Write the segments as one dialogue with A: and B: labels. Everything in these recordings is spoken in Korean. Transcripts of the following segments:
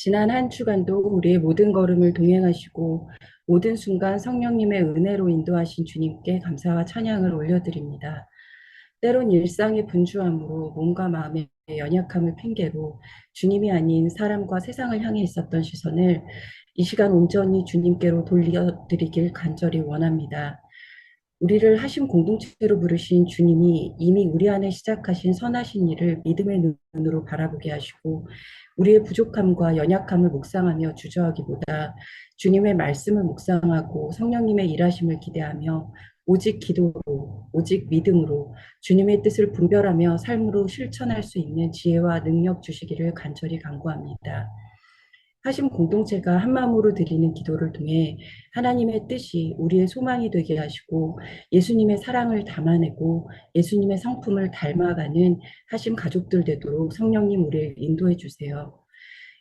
A: 지난 한 주간도 우리의 모든 걸음을 동행하시고 모든 순간 성령님의 은혜로 인도하신 주님께 감사와 찬양을 올려드립니다. 때론 일상의 분주함으로 몸과 마음의 연약함을 핑계로 주님이 아닌 사람과 세상을 향해 있었던 시선을 이 시간 온전히 주님께로 돌려드리길 간절히 원합니다. 우리를 하심 공동체로 부르신 주님이 이미 우리 안에 시작하신 선하신 일을 믿음의 눈으로 바라보게 하시고 우리의 부족함과 연약함을 묵상하며 주저하기보다 주님의 말씀을 묵상하고 성령님의 일하심을 기대하며 오직 기도로, 오직 믿음으로 주님의 뜻을 분별하며 삶으로 실천할 수 있는 지혜와 능력 주시기를 간절히 간구합니다. 하심 공동체가 한마음으로 드리는 기도를 통해 하나님의 뜻이 우리의 소망이 되게 하시고 예수님의 사랑을 담아내고 예수님의 성품을 닮아가는 하심 가족들 되도록 성령님 우리를 인도해 주세요.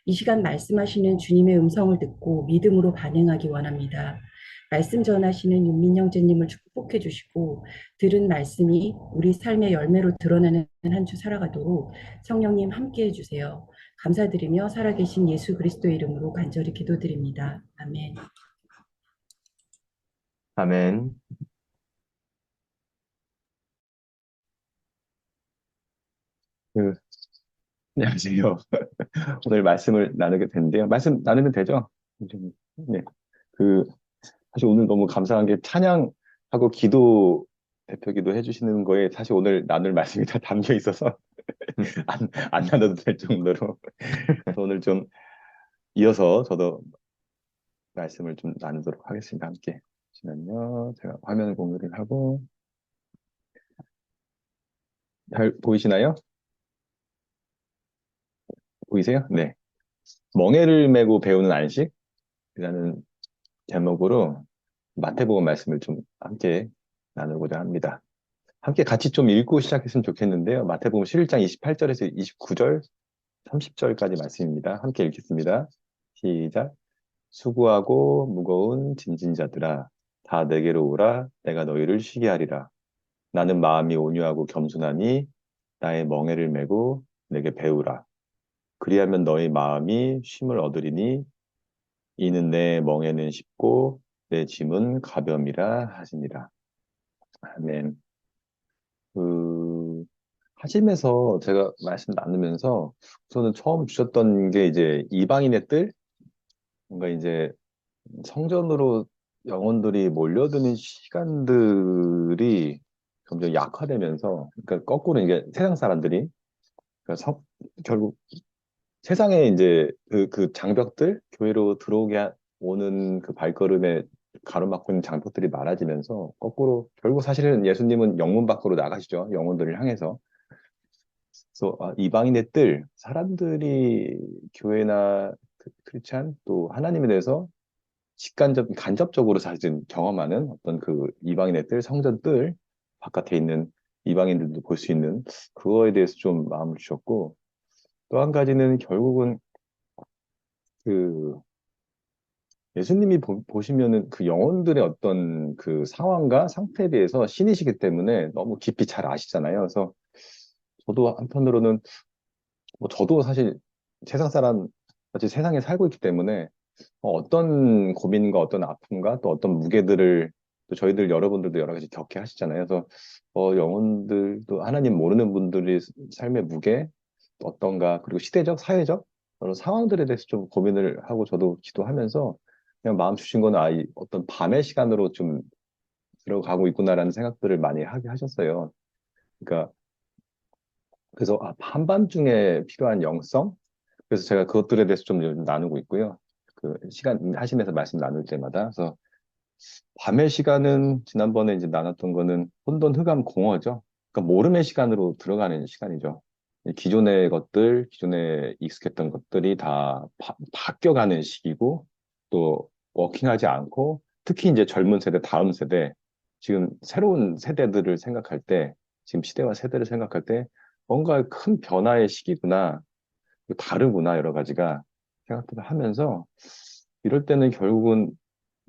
A: 이 시간 말씀하시는 주님의 음성을 듣고 믿음으로 반응하기 원합니다. 말씀 전하시는 윤민 형제님을 축복해 주시고 들은 말씀이 우리 삶의 열매로 드러나는 한 주 살아가도록 성령님 함께해 주세요. 감사드리며 살아계신 예수 그리스도의 이름으로 간절히 기도드립니다. 아멘.
B: 아멘. 그, 안녕하세요. 오늘 말씀을 나누게 됐는데요. 말씀 나누면 되죠? 네. 그, 사실 오늘 너무 감사한 게 찬양하고 기도, 대표 기도 해주시는 거에 사실 오늘 나눌 말씀이 다 담겨 있어서 안 나눠도 될 정도로. 그래서 오늘 좀 이어서 저도 말씀을 좀 나누도록 하겠습니다. 함께. 잠시만요. 제가 화면을 공유를 하고. 잘 보이시나요? 보이세요? 네. 멍에를 메고 배우는 안식이라는 제목으로 마태복음 말씀을 좀 함께 나누고자 합니다. 함께 같이 좀 읽고 시작했으면 좋겠는데요. 마태복음 11장 28절에서 29절, 30절까지 말씀입니다. 함께 읽겠습니다. 시작. 수고하고 무거운 짐진 자들아, 다 내게로 오라. 내가 너희를 쉬게 하리라. 나는 마음이 온유하고 겸손하니 나의 멍에를 메고 내게 배우라. 그리하면 너희 마음이 쉼을 얻으리니 이는 내 멍에는 쉽고 내 짐은 가벼움이라 하시니라. 아멘. 그 하심에서 제가 말씀 나누면서 우선은 처음 주셨던 게 이제 이방인의 뜰, 뭔가 이제 성전으로 영혼들이 몰려드는 시간들이 점점 약화되면서, 그러니까 거꾸로 이게 세상 사람들이, 그러니까 결국 세상에 이제 그 장벽들, 교회로 오는 그 발걸음에 가로막고 있는 장벽들이 많아지면서 거꾸로 결국 사실은 예수님은 영문 밖으로 나가시죠. 영혼들을 향해서. 그래서 이방인의 뜰, 사람들이 교회나 크리스찬 또 하나님에 대해서 간접적으로 사실 경험하는 어떤 그 이방인의 뜰, 성전 뜰, 바깥에 있는 이방인들도 볼 수 있는 그거에 대해서 좀 마음을 주셨고, 또 한 가지는 결국은 그 예수님이 보시면은 그 영혼들의 어떤 그 상황과 상태에 대해서 신이시기 때문에 너무 깊이 잘 아시잖아요. 그래서 저도 한편으로는 뭐 저도 사실 세상 사람 같이 세상에 살고 있기 때문에 어떤 고민과 어떤 아픔과 또 어떤 무게들을 또 저희들 여러분들도 여러 가지 겪게 하시잖아요. 그래서 영혼들도 하나님 모르는 분들이 삶의 무게 또 어떤가, 그리고 시대적, 사회적 그런 상황들에 대해서 좀 고민을 하고 저도 기도하면서 그냥 마음 주신 거는 어떤 밤의 시간으로 좀 들어가고 있구나라는 생각들을 많이 하게 하셨어요. 그러니까 그래서 한밤중에 필요한 영성, 그래서 제가 그것들에 대해서 좀 요즘 나누고 있고요. 그 시간 하시면서 말씀 나눌 때마다. 그래서 밤의 시간은 지난번에 이제 나눴던 거는 혼돈, 흑암, 공허죠. 그러니까 모름의 시간으로 들어가는 시간이죠. 기존의 것들, 기존에 익숙했던 것들이 다 바뀌어가는 시기고, 또 워킹하지 않고, 특히 이제 젊은 세대, 다음 세대, 지금 새로운 세대들을 생각할 때, 지금 시대와 세대를 생각할 때, 뭔가 큰 변화의 시기구나, 다르구나, 여러 가지가 생각들을 하면서, 이럴 때는 결국은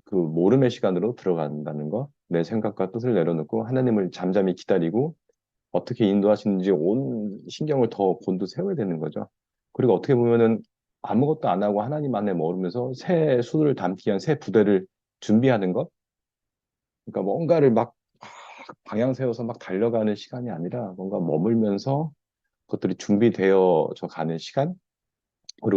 B: 그 모름의 시간으로 들어간다는 거, 내 생각과 뜻을 내려놓고 하나님을 잠잠히 기다리고 어떻게 인도하시는지 온 신경을 더 곤두 세워야 되는 거죠. 그리고 어떻게 보면은 아무것도 안 하고 하나님 안에 머무면서 새 수를 담기 위한 새 부대를 준비하는 것? 그러니까 뭔가를 막 방향 세워서 막 달려가는 시간이 아니라 뭔가 머물면서 그것들이 준비되어져 가는 시간으로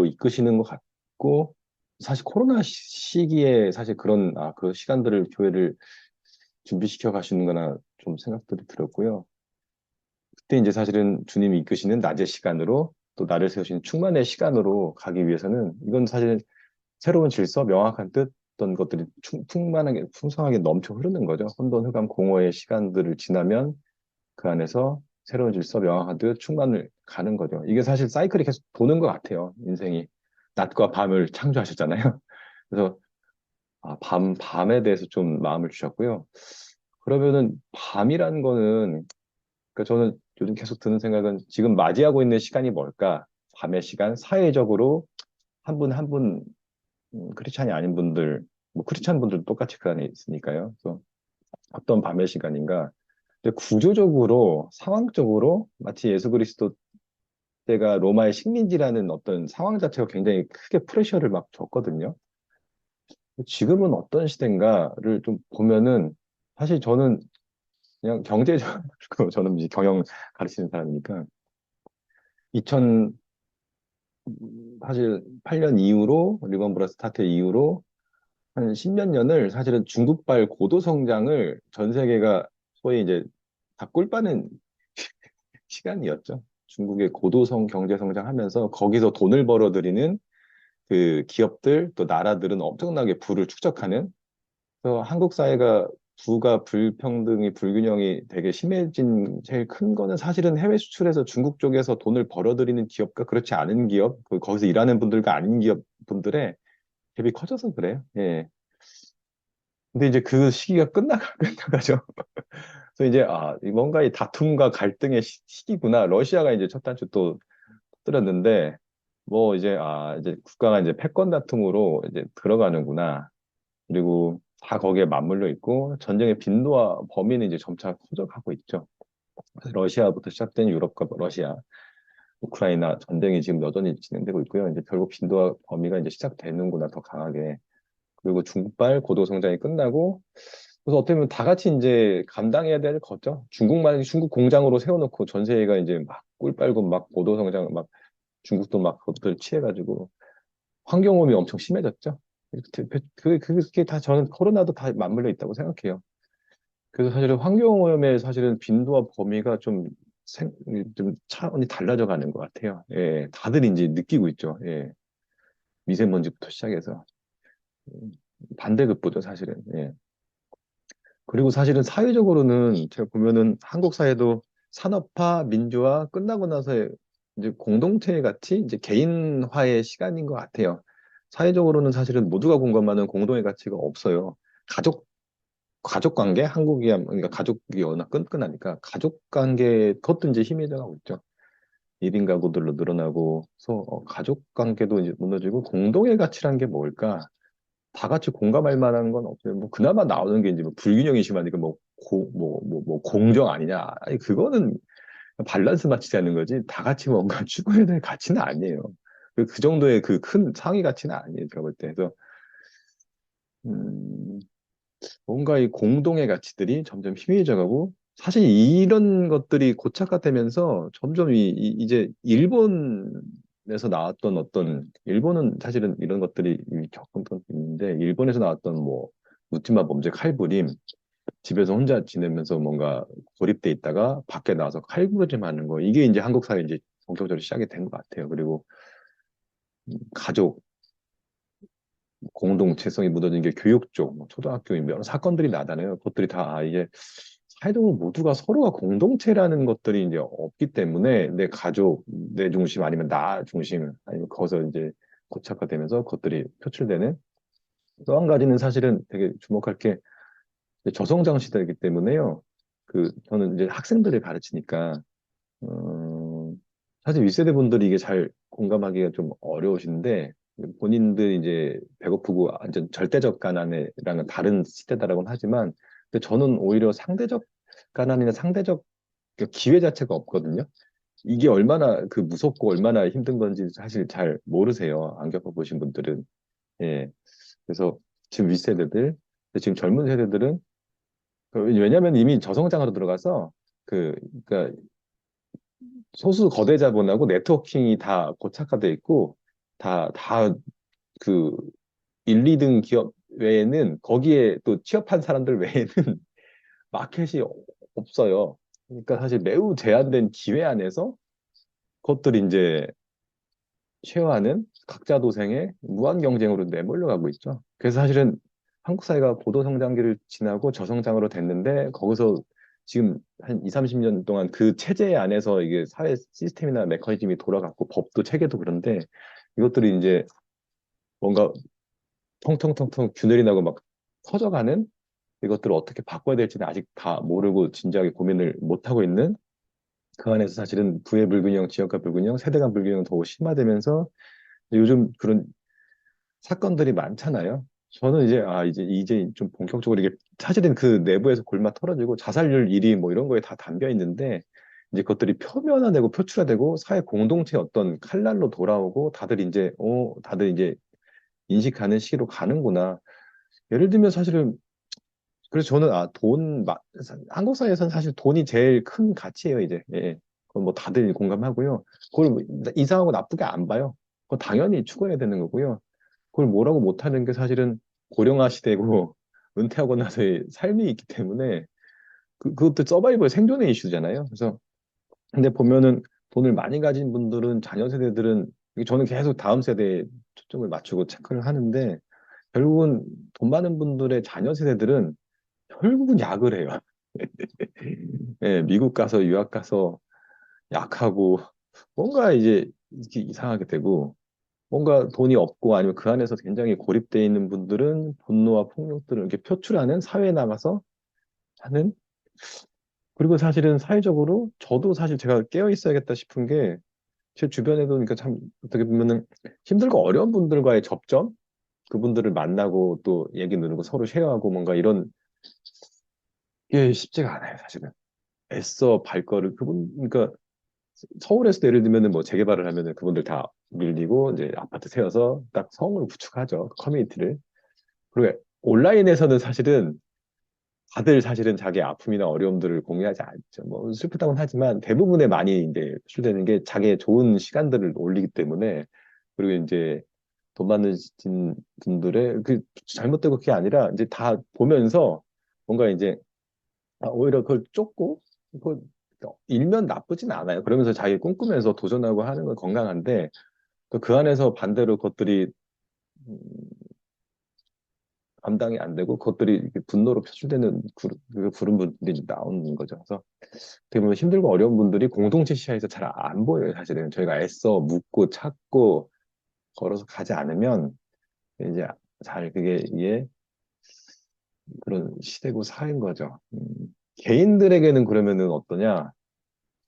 B: 이끄시는 것 같고, 사실 코로나 시기에 사실 그런, 그 시간들을 교회를 준비시켜 가시는구나 좀 생각들이 들었고요. 그때 이제 사실은 주님이 이끄시는 낮의 시간으로 또 나를 세우시는 충만의 시간으로 가기 위해서는 이건 사실 새로운 질서, 명확한 뜻, 어떤 것들이 풍만하게, 풍성하게 넘쳐 흐르는 거죠. 혼돈, 흑암, 공허의 시간들을 지나면 그 안에서 새로운 질서, 명확한 뜻, 충만을 가는 거죠. 이게 사실 사이클이 계속 도는 것 같아요. 인생이. 낮과 밤을 창조하셨잖아요. 그래서 밤에 대해서 좀 마음을 주셨고요. 그러면은 밤이라는 거는, 그러니까 저는 요즘 계속 드는 생각은 지금 맞이하고 있는 시간이 뭘까? 밤의 시간, 사회적으로 한 분 한 분 크리스찬이 아닌 분들, 뭐 크리스찬 분들도 똑같이 그 안에 있으니까요. 그래서 어떤 밤의 시간인가? 근데 구조적으로, 상황적으로 마치 예수 그리스도 때가 로마의 식민지라는 어떤 상황 자체가 굉장히 크게 프레셔를 막 줬거든요. 지금은 어떤 시대인가를 좀 보면은 사실 저는 그냥 경제적으로 저는 이제 경영 가르치는 사람이니까 2000 사실 8년 이후로 리먼 브라더스 스타트 이후로 한 십몇 년을 사실은 중국발 고도 성장을 전 세계가 소위 이제 다 꿀빠는 시간이었죠. 중국의 고도성 경제 성장하면서 거기서 돈을 벌어들이는 그 기업들 또 나라들은 엄청나게 부를 축적하는, 그래서 한국 사회가 부가 불평등이 불균형이 되게 심해진 제일 큰 거는 사실은 해외 수출해서 중국 쪽에서 돈을 벌어들이는 기업과 그렇지 않은 기업, 거기서 일하는 분들과 아닌 기업 분들의 갭이 커져서 그래요. 예. 근데 이제 그 시기가 끝나가죠. 그래서 이제 뭔가 이 다툼과 갈등의 시기구나. 러시아가 이제 첫 단추 또 터뜨렸는데 뭐 이제 국가가 이제 패권 다툼으로 이제 들어가는구나. 그리고 다 거기에 맞물려 있고 전쟁의 빈도와 범위는 이제 점차 커져가고 있죠. 그래서 러시아부터 시작된 유럽과 러시아, 우크라이나 전쟁이 지금 여전히 진행되고 있고요. 이제 결국 빈도와 범위가 이제 시작되는구나 더 강하게. 그리고 중발 고도 성장이 끝나고 그래서 어떻게 보면 다 같이 이제 감당해야 될 거죠. 중국만 중국 공장으로 세워놓고 전 세계가 이제 막 꿀 빨고 막 고도 성장 막 중국도 막 그것들 취해가지고 환경오염이 엄청 심해졌죠. 그게 다 저는 코로나도 다 맞물려 있다고 생각해요. 그래서 사실은 환경오염의 사실은 빈도와 범위가 좀 차원이 달라져 가는 것 같아요. 예, 다들 이제 느끼고 있죠. 예, 미세먼지부터 시작해서 반대급부죠, 사실은. 예. 그리고 사실은 사회적으로는 제가 보면은 한국 사회도 산업화, 민주화 끝나고 나서 이제 공동체 같이 이제 개인화의 시간인 것 같아요. 사회적으로는 사실은 모두가 공감하는 공동의 가치가 없어요. 가족, 가족 관계, 그러니까 가족이 워낙 끈끈하니까 가족 관계, 그것도 이제 희미해져가고 있죠. 1인 가구들로 늘어나고, 그래서 가족 관계도 이제 무너지고 공동의 가치란 게 뭘까? 다 같이 공감할 만한 건 없어요. 뭐 그나마 나오는 게 이제 뭐 불균형이 심하니까 뭐 공정 아니냐. 아니 그거는 밸런스 맞추자는 거지. 다 같이 뭔가 추구해야 될 가치는 아니에요. 그 정도의 그 큰 상위 가치는 아니에요. 제가 볼 때. 그래서 음, 뭔가 이 공동의 가치들이 점점 희미해져 가고 사실 이런 것들이 고착화되면서 점점 이제 일본에서 나왔던 일본은 사실은 이런 것들이 이미 겪은 것도 있는데 일본에서 나왔던 뭐 묻지마 범죄 칼부림, 집에서 혼자 지내면서 뭔가 고립돼 있다가 밖에 나와서 칼부림 하는 거, 이게 이제 한국 사회에 이제 본격적으로 시작이 된 것 같아요. 그리고 가족 공동체성이 묻어진 게 교육 쪽, 뭐 초등학교 여러 사건들이 나잖아요. 그것들이 다 이제 사회적으로 모두가 서로가 공동체라는 것들이 이제 없기 때문에 내 가족, 내 중심 아니면 나 중심 아니면 거기서 이제 고착화되면서 그것들이 표출되는, 또 한 가지는 사실은 되게 주목할 게 이제 저성장 시대이기 때문에요. 저는 이제 학생들을 가르치니까 어, 사실 윗세대 분들이 이게 잘 공감하기가 좀 어려우신데 본인들 이제 배고프고 완전 절대적 가난이랑은 다른 시대다라고는 하지만 근데 저는 오히려 상대적 가난이나 상대적 그 기회 자체가 없거든요. 이게 얼마나 그 무섭고 얼마나 힘든 건지 사실 잘 모르세요. 안 겪어보신 분들은. 예. 그래서 지금 윗세대들, 지금 젊은 세대들은 왜냐면 이미 저성장으로 들어가서 그, 그러니까 소수 거대 자본하고 네트워킹이 다 고착화돼 있고 다 그 1, 2등 기업 외에는 거기에 또 취업한 사람들 외에는 마켓이 없어요. 그러니까 사실 매우 제한된 기회 안에서 그것들이 이제 쉐어하는 각자 도생의 무한 경쟁으로 내몰려가고 있죠. 그래서 사실은 한국 사회가 고도 성장기를 지나고 저성장으로 됐는데 거기서 지금 한 2, 30년 동안 그 체제 안에서 이게 사회 시스템이나 메커니즘이 돌아갔고 법도 체계도 그런데 이것들이 이제 뭔가 텅텅텅텅 균열이 나고 막 터져가는 이것들을 어떻게 바꿔야 될지는 아직 다 모르고 진지하게 고민을 못하고 있는 그 안에서 사실은 부의 불균형, 지역화 불균형, 세대 간 불균형 더 심화되면서 요즘 그런 사건들이 많잖아요. 저는 이제 이제 좀 본격적으로 이게 사실은 그 내부에서 골마 털어지고 자살률 1위 뭐 이런 거에 다 담겨 있는데 이제 그것들이 표면화되고 표출화되고 사회 공동체 어떤 칼날로 돌아오고 다들 이제 인식하는 시기로 가는구나. 예를 들면 사실은 그래서 저는 한국 사회에서는 사실 돈이 제일 큰 가치예요, 이제. 예. 그건 뭐 다들 공감하고요. 그걸 뭐 이상하고 나쁘게 안 봐요. 그거 당연히 추구해야 되는 거고요. 그걸 뭐라고 못하는 게 사실은 고령화 시대고 은퇴하고 나서의 삶이 있기 때문에 그것도 서바이벌 생존의 이슈잖아요. 그래서 근데 보면은 돈을 많이 가진 분들은 자녀 세대들은 이게 저는 계속 다음 세대에 초점을 맞추고 체크를 하는데 결국은 돈 많은 분들의 자녀 세대들은 결국은 약을 해요. 예, 미국 가서 유학 가서 약하고 뭔가 이제 이렇게 이상하게 되고 뭔가 돈이 없고 아니면 그 안에서 굉장히 고립되어 있는 분들은 분노와 폭력들을 이렇게 표출하는 사회에 나가서 하는 그리고 사실은 사회적으로 저도 사실 제가 깨어 있어야겠다 싶은 게 제 주변에도 그러니까 참 어떻게 보면은 힘들고 어려운 분들과의 접점 그분들을 만나고 또 얘기 나누고 서로 쉐어하고 뭔가 이런 게 쉽지가 않아요 사실은 애써 발걸을 그러니까 서울에서 예를 들면은 뭐 재개발을 하면은 그분들 다 밀리고 이제 아파트 세워서 딱 성을 구축하죠. 그 커뮤니티를. 그리고 온라인에서는 사실은 다들 사실은 자기 아픔이나 어려움들을 공유하지 않죠. 뭐 슬프다고는 하지만 대부분의 많이 이제 표출되는 게 자기의 좋은 시간들을 올리기 때문에 그리고 이제 돈 많으신 분들의 그 잘못되고 그게 아니라 이제 다 보면서 뭔가 이제 오히려 그걸 쫓고 그 일면 나쁘진 않아요. 그러면서 자기 꿈꾸면서 도전하고 하는 건 건강한데 그 안에서 반대로 그것들이 음, 감당이 안 되고 그것들이 이렇게 분노로 표출되는 그런 분들이 나오는 거죠. 그래서 어떻게 보면 힘들고 어려운 분들이 공동체 시야에서 잘 안 보여요. 사실은 저희가 애써 묻고 찾고 걸어서 가지 않으면 이제 잘 그게 이게 그런 시대고 사회인 거죠. 개인들에게는 그러면은 어떠냐?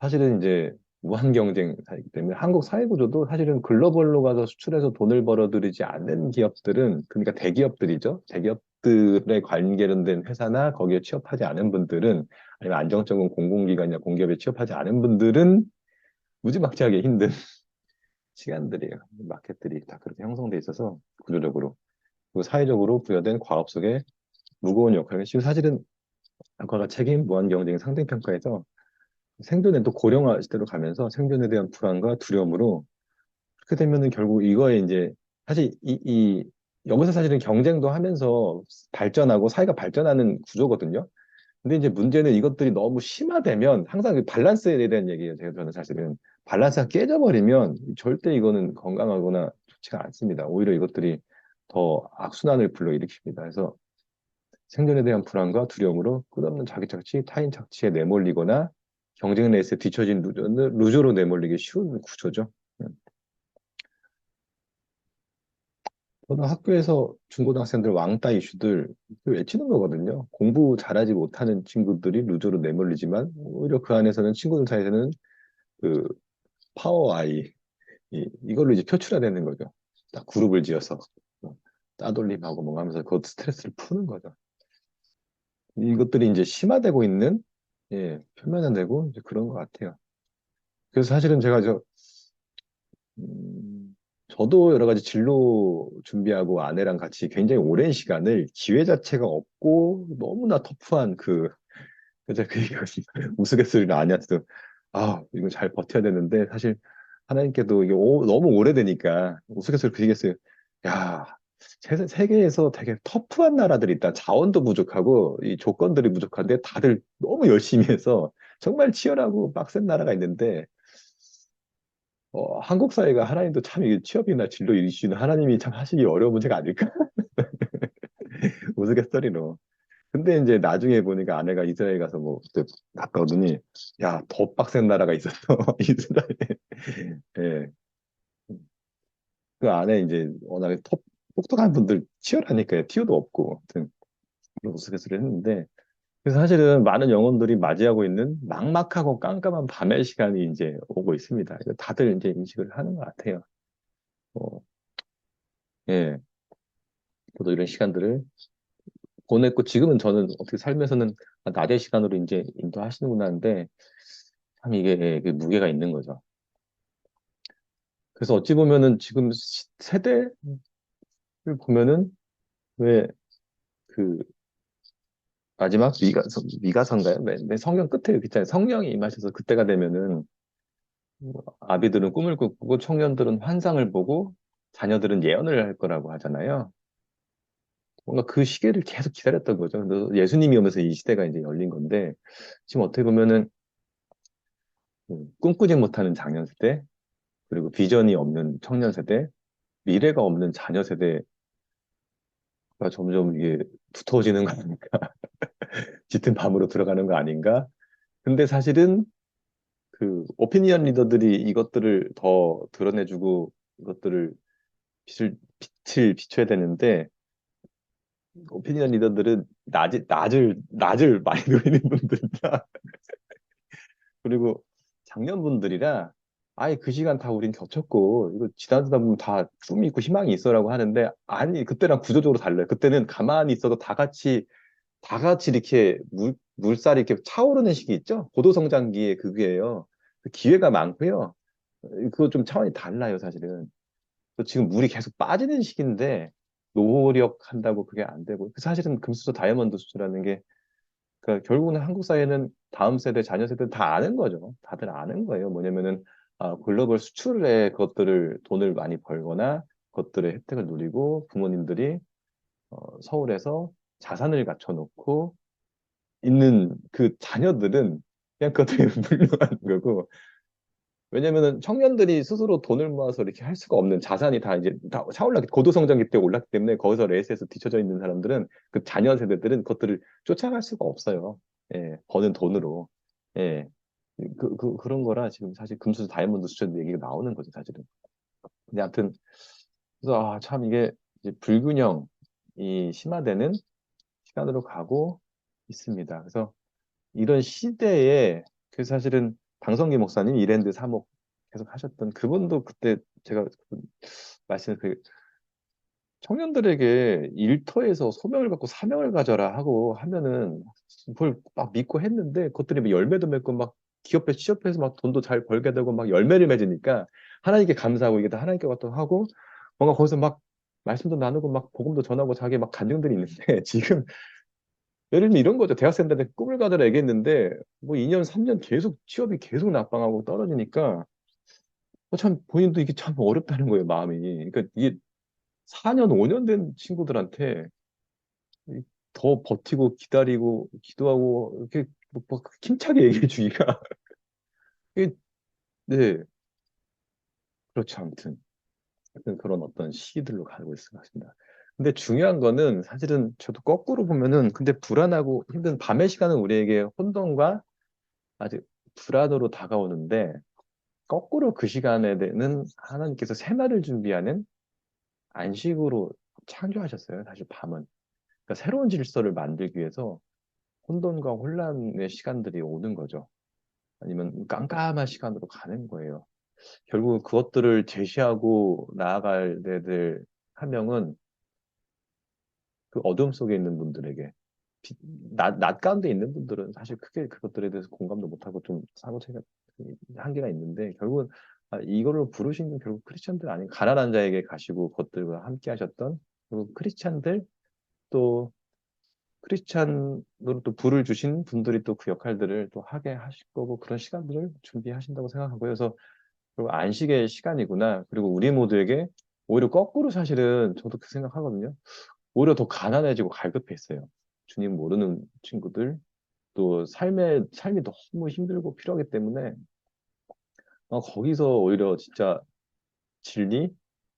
B: 사실은 이제 무한 경쟁 사이기 때문에 한국 사회 구조도 사실은 글로벌로 가서 수출해서 돈을 벌어들이지 않는 기업들은 그러니까 대기업들이죠. 대기업들에 관계된 회사나 거기에 취업하지 않은 분들은 아니면 안정적인 공공기관이나 공기업에 취업하지 않은 분들은 무지막지하게 힘든 시간들이에요. 마켓들이 다 그렇게 형성돼 있어서 구조적으로 그리고 사회적으로 부여된 과업 속에 무거운 역할을 지금 사실은 아까가 책임 무한 경쟁 상대평가에서 생존에 또 고령화 시대로 가면서 생존에 대한 불안과 두려움으로 그렇게 되면은 결국 이거에 이제 사실 여기서 사실은 경쟁도 하면서 발전하고 사회가 발전하는 구조거든요. 근데 이제 문제는 이것들이 너무 심화되면 항상 그 밸런스에 대한 얘기예요. 제가 저는 사실은 밸런스가 깨져버리면 절대 이거는 건강하거나 좋지가 않습니다. 오히려 이것들이 더 악순환을 불러일으킵니다. 그래서 생존에 대한 불안과 두려움으로 끝없는 자기 착취, 타인 착취에 내몰리거나 경쟁 레이스에 뒤처진 루저로 내몰리기 쉬운 구조죠. 음. 저는 학교에서 중고등학생들 왕따 이슈들 외치는 거거든요. 공부 잘하지 못하는 친구들이 루저로 내몰리지만 오히려 그 안에서는 친구들 사이에서는 그 파워 아이 이걸로 이제 표출해내는 거죠. 딱 그룹을 지어서 따돌림하고 뭔가 하면서 그 스트레스를 푸는 거죠. 이것들이 이제 심화되고 있는 표면화되고 이제 그런 것 같아요. 그래서 사실은 제가 음, 저도 여러 가지 진로 준비하고 아내랑 같이 굉장히 오랜 시간을 기회 자체가 없고 너무나 터프한 그래서 그 얘기가 우스갯소리를 아내한테도 이거 잘 버텨야 되는데 사실 하나님께도 이게 너무 오래되니까 우스갯소리 그 얘기했어요. 야, 세계에서 되게 터프한 나라들이 있다. 자원도 부족하고 이 조건들이 부족한데 다들 너무 열심히 해서 정말 치열하고 빡센 나라가 있는데 한국 사회가 하나님도 참 이게 취업이나 진로 이슈는 하나님이 참 하시기 어려운 문제가 아닐까? 우스갯소리로. 근데 이제 나중에 보니까 아내가 이스라엘 가서 뭐 그때 갔다 오더니 야, 더 빡센 나라가 있었어. 이스라엘. 예. 그 안에 이제 워낙에 똑똑한 분들 치열하니까 티오도 없고 아무튼 그런 우스갯소리를 했는데 그래서 사실은 많은 영혼들이 맞이하고 있는 막막하고 깜깜한 밤의 시간이 이제 오고 있습니다. 이거 다들 이제 인식을 하는 것 같아요. 뭐, 예. 저도 이런 시간들을 보냈고 지금은 저는 어떻게 살면서는 낮의 시간으로 이제 인도하시는구나 하는데 참 이게 그 무게가 있는 거죠. 그래서 어찌 보면은 지금 세대를 보면은 왜 그 마지막 미가서인가요? 맨 성경 끝에 이렇게 있잖아요. 성령이 임하셔서 그때가 되면은 아비들은 꿈을 꾸고 청년들은 환상을 보고 자녀들은 예언을 할 거라고 하잖아요. 뭔가 그 시계를 계속 기다렸던 거죠. 근데 예수님이 오면서 이 시대가 이제 열린 건데 지금 어떻게 보면은 꿈꾸지 못하는 장년 세대, 그리고 비전이 없는 청년 세대, 미래가 없는 자녀 세대가 점점 이게 두터워지는 거 아닌가? 짙은 밤으로 들어가는 거 아닌가? 근데 사실은 그 오피니언 리더들이 이것들을 더 드러내주고 이것들을 빛을 비춰야 되는데 오피니언 리더들은 낮을 많이 누리는 분들이다. 그리고 장년분들이라 아예 그 시간 다 우린 겪었고 이거 지나다 보면 다 꿈이 있고 희망이 있어라고 하는데 아니 그때랑 구조적으로 달라요. 그때는 가만히 있어도 다 같이 이렇게 물살이 이렇게 차오르는 시기 있죠? 고도성장기에 그게예요. 그 기회가 많고요. 그거 좀 차원이 달라요, 사실은. 또 지금 물이 계속 빠지는 시기인데 노력한다고 그게 안 되고 그 사실은 금수저 다이아몬드 수준이라는 게 그러니까 결국은 한국 사회는 다음 세대, 자녀 세대 다 아는 거죠. 다들 아는 거예요. 뭐냐면은 글로벌 수출에 그것들을 돈을 많이 벌거나 그것들의 혜택을 누리고 부모님들이 서울에서 자산을 갖춰놓고 있는 그 자녀들은 그냥 그것들이 물려가는 거고 왜냐면은 청년들이 스스로 돈을 모아서 이렇게 할 수가 없는 자산이 다 이제 다 차올랐기 고도성장기 때 올랐기 때문에 거기서 레이스에서 뒤쳐져 있는 사람들은 그 자녀 세대들은 그것들을 쫓아갈 수가 없어요. 예, 버는 돈으로. 예. 그런 거라 지금 사실 금수 다이아몬드 수준 얘기가 나오는 거죠, 사실은. 근데 아무튼, 그래서 참 이게 이제 불균형이 심화되는 시간으로 가고 있습니다. 그래서 이런 시대에 그 사실은 방성기 목사님 이랜드 사목 계속 하셨던 그분도 그때 제가 말씀 그 청년들에게 일터에서 소명을 갖고 사명을 가져라 하고 하면은 그걸 막 믿고 했는데 그것들이 막 열매도 맺고 막 기업에 취업해서 막 돈도 잘 벌게 되고 막 열매를 맺으니까 하나님께 감사하고 이게 다 하나님께 왔다 하고 뭔가 거기서 막 말씀도 나누고 막 복음도 전하고 자기 막 간증들이 있는데 지금 예를 들면 이런 거죠. 대학생들한테 꿈을 가져라 얘기했는데 뭐 2년, 3년 계속 취업이 계속 낙방하고 떨어지니까 참 본인도 이게 참 어렵다는 거예요, 마음이. 그러니까 이게 4년, 5년 된 친구들한테 더 버티고 기다리고 기도하고 이렇게 뭐 힘차게 얘기해 주기가 이게 네, 그렇죠. 아무튼 그런 어떤 시기들로 가고 있을 것 같습니다. 근데 중요한 거는 사실은 저도 거꾸로 보면은 근데 불안하고 힘든 밤의 시간은 우리에게 혼돈과 아주 불안으로 다가오는데 거꾸로 그 시간에는 하나님께서 새날을 준비하는 안식으로 창조하셨어요. 사실 밤은. 그러니까 새로운 질서를 만들기 위해서 혼돈과 혼란의 시간들이 오는 거죠. 아니면 깜깜한 시간으로 가는 거예요. 결국 그것들을 제시하고 나아갈 데들 하명은 그 어둠 속에 있는 분들에게 낮 가운데 있는 분들은 사실 크게 그것들에 대해서 공감도 못하고 좀 사고체가 한계가 있는데 결국은 이거를 부르신 건 결국 크리스천들 아닌 가난한 자에게 가시고 그것들과 함께 하셨던 그리고 크리스찬들 또 크리스찬으로 또 부를 주신 분들이 또 그 역할들을 또 하게 하실 거고 그런 시간들을 준비하신다고 생각하고요. 그래서 그리고 안식의 시간이구나. 그리고 우리 모두에게 오히려 거꾸로 사실은 저도 그 생각하거든요. 오히려 더 가난해지고 갈급했어요. 주님 모르는 친구들 또 삶이 너무 힘들고 필요하기 때문에 거기서 오히려 진짜 진리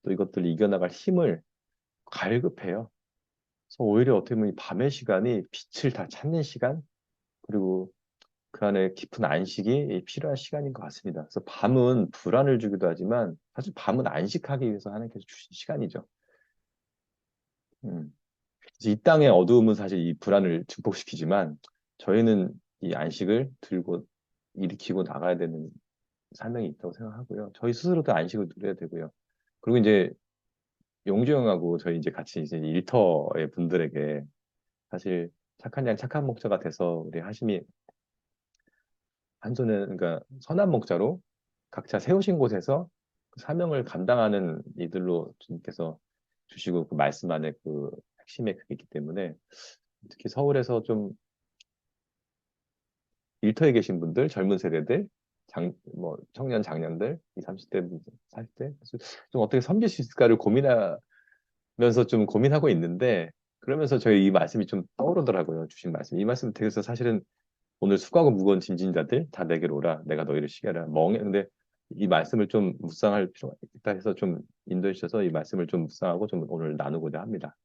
B: 또 이것들을 이겨나갈 힘을 갈급해요. 그래서 오히려 어떻게 보면 이 밤의 시간이 빛을 다 찾는 시간 그리고 그 안에 깊은 안식이 필요한 시간인 것 같습니다. 그래서 밤은 불안을 주기도 하지만 사실 밤은 안식하기 위해서 하나님께서 주신 시간이죠. 음. 그래서 이 땅의 어두움은 사실 이 불안을 증폭시키지만 저희는 이 안식을 들고 일으키고 나가야 되는 사명이 있다고 생각하고요. 저희 스스로도 안식을 누려야 되고요. 그리고 이제 용주 형하고 저희 이제 같이 이제 일터의 분들에게 사실 착한 양 착한 목자가 돼서 우리 하심이 한 손은 그러니까 선한 목자로 각자 세우신 곳에서 그 사명을 감당하는 이들로 주님께서 주시고 그 말씀 안에 그 핵심에 그게 있기 때문에 특히 서울에서 좀 일터에 계신 분들, 젊은 세대들, 뭐 청년 장년들, 20, 30대, 40대 좀 어떻게 섬길 수 있을까를 고민하면서 좀 고민하고 있는데 그러면서 저희 이 말씀이 좀 떠오르더라고요. 주신 말씀. 이 말씀 되게서 사실은 오늘 수고하고 무거운 짐진 자들 다 내게로 오라. 내가 너희를 쉬게 하라. 근데 이 말씀을 좀 묵상할 필요가 있다 해서 좀 인도해 주셔서 이 말씀을 좀 묵상하고 좀 오늘 나누고자 합니다.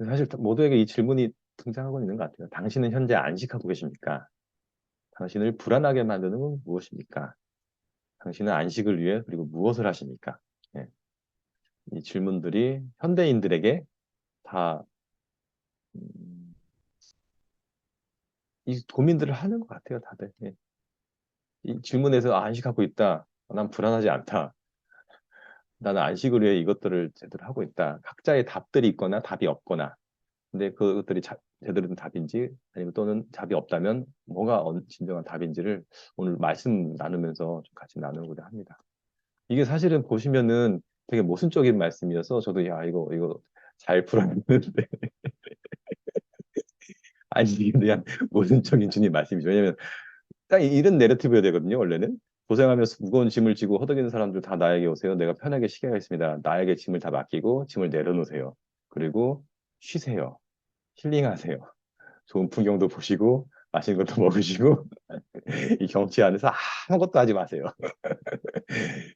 B: 사실 모두에게 이 질문이 등장하고 있는 것 같아요. 당신은 현재 안식하고 계십니까? 당신을 불안하게 만드는 건 무엇입니까? 당신은 안식을 위해 그리고 무엇을 하십니까? 예, 이 질문들이 현대인들에게 다 음, 이 고민들을 하는 것 같아요, 다들. 예. 이 질문에서 안식하고 있다. 난 불안하지 않다. 나는 안식을 위해 이것들을 제대로 하고 있다. 각자의 답들이 있거나 답이 없거나. 근데 그것들이 제대로 된 답인지 아니면 또는 답이 없다면 뭐가 진정한 답인지를 오늘 말씀 나누면서 좀 같이 나누고자 합니다. 이게 사실은 보시면은 되게 모순적인 말씀이어서 저도 야 이거 잘 풀었는데 안식에 대한 모순적인 주님 말씀이죠. 왜냐면 딱 이런 내러티브여야 되거든요. 원래는 고생하면서 무거운 짐을 지고 허덕이는 사람들 다 나에게 오세요. 내가 편하게 쉬게 하겠습니다. 나에게 짐을 다 맡기고 짐을 내려놓으세요. 그리고 쉬세요. 힐링하세요. 좋은 풍경도 보시고 맛있는 것도 먹으시고 이 경치 안에서 아무것도 하지 마세요.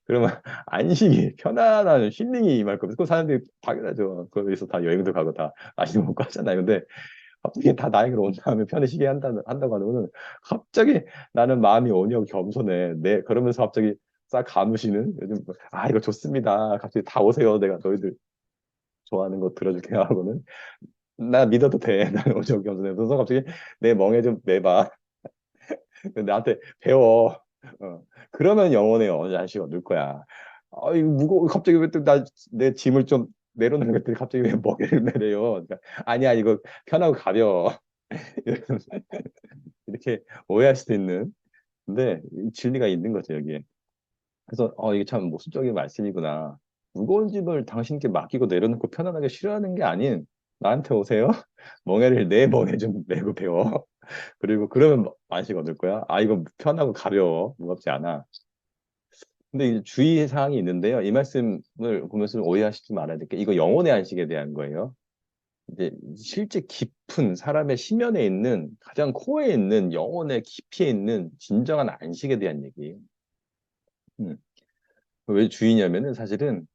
B: 그러면 안식이 편안한 힐링이 임할 겁니다. 그 사람들이 당연하죠. 거기서 다 여행도 가고 다 맛있는 거 먹고 하잖아요. 근데 갑자기 다 나에게로 온 다음에 편히 쉬게 한다고 하면은 갑자기 나는 마음이 온유하고 겸손해. 그러면서 갑자기 싹 감으시는 요즘 이거 좋습니다. 갑자기 다 오세요. 내가 너희들 좋아하는 거 들어줄게 하고는 나 믿어도 돼. 나는 온유하고 겸손해. 그래서 갑자기 내 멍에 좀 매봐. 나한테 배워. 그러면 영혼의 안식이 얻을 거야. 이거 갑자기 왜 또 내 짐을 좀 내려놓는 것들이 갑자기 왜 멍에를 매래요. 그러니까, 아니야, 이거 편하고 가벼워. 이렇게 오해할 수도 있는. 근데 진리가 있는 거죠, 여기에. 그래서 이게 참 모순적인 말씀이구나. 무거운 짐을 당신께 맡기고 내려놓고 편안하게 쉬라는 게 아닌 나한테 오세요. 멍에를 내 멍에 좀 메고 배워. 그리고 그러면 안식 얻을 거야. 이거 편하고 가벼워. 무겁지 않아. 근데 이제 주의 사항이 있는데요. 이 말씀을 보면서 오해하시지 말아야 될 게 이거 영혼의 안식에 대한 거예요. 이제 실제 깊은 사람의 심연에 있는 가장 코어에 있는 영혼의 깊이에 있는 진정한 안식에 대한 얘기예요. 음. 왜 주의냐면은 사실은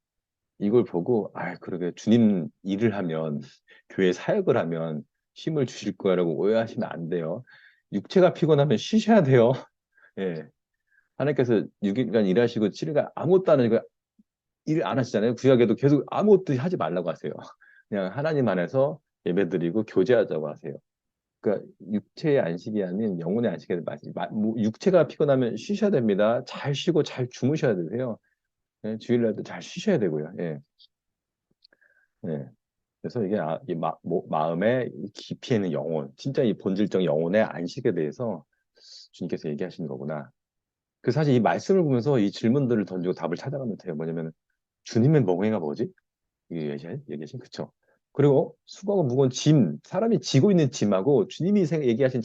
B: 이걸 보고 그러게 주님 일을 하면 교회 사역을 하면 힘을 주실 거야라고 오해하시면 안 돼요. 육체가 피곤하면 쉬셔야 돼요. 예. 하나님께서 6일간 일하시고 7일간 아무것도 안 하니까 일 안 하시잖아요. 구약에도 계속 아무것도 하지 말라고 하세요. 그냥 하나님 안에서 예배드리고 교제하자고 하세요. 그러니까 육체의 안식이 아닌 영혼의 안식에 말씀. 육체가 피곤하면 쉬셔야 됩니다. 잘 쉬고 잘 주무셔야 되세요. 예, 주일날도 잘 쉬셔야 되고요. 예, 예. 그래서 이게 이 마음의 깊이 있는 영혼, 진짜 이 본질적 영혼의 안식에 대해서 주님께서 얘기하시는 거구나. 그 사실 이 말씀을 보면서 이 질문들을 던지고 답을 찾아가면 돼요. 뭐냐면 주님의 멍에가 뭐지? 이게 얘기하신 그쵸? 그리고 수고하고 무거운 짐, 사람이 지고 있는 짐하고 주님이 얘기하신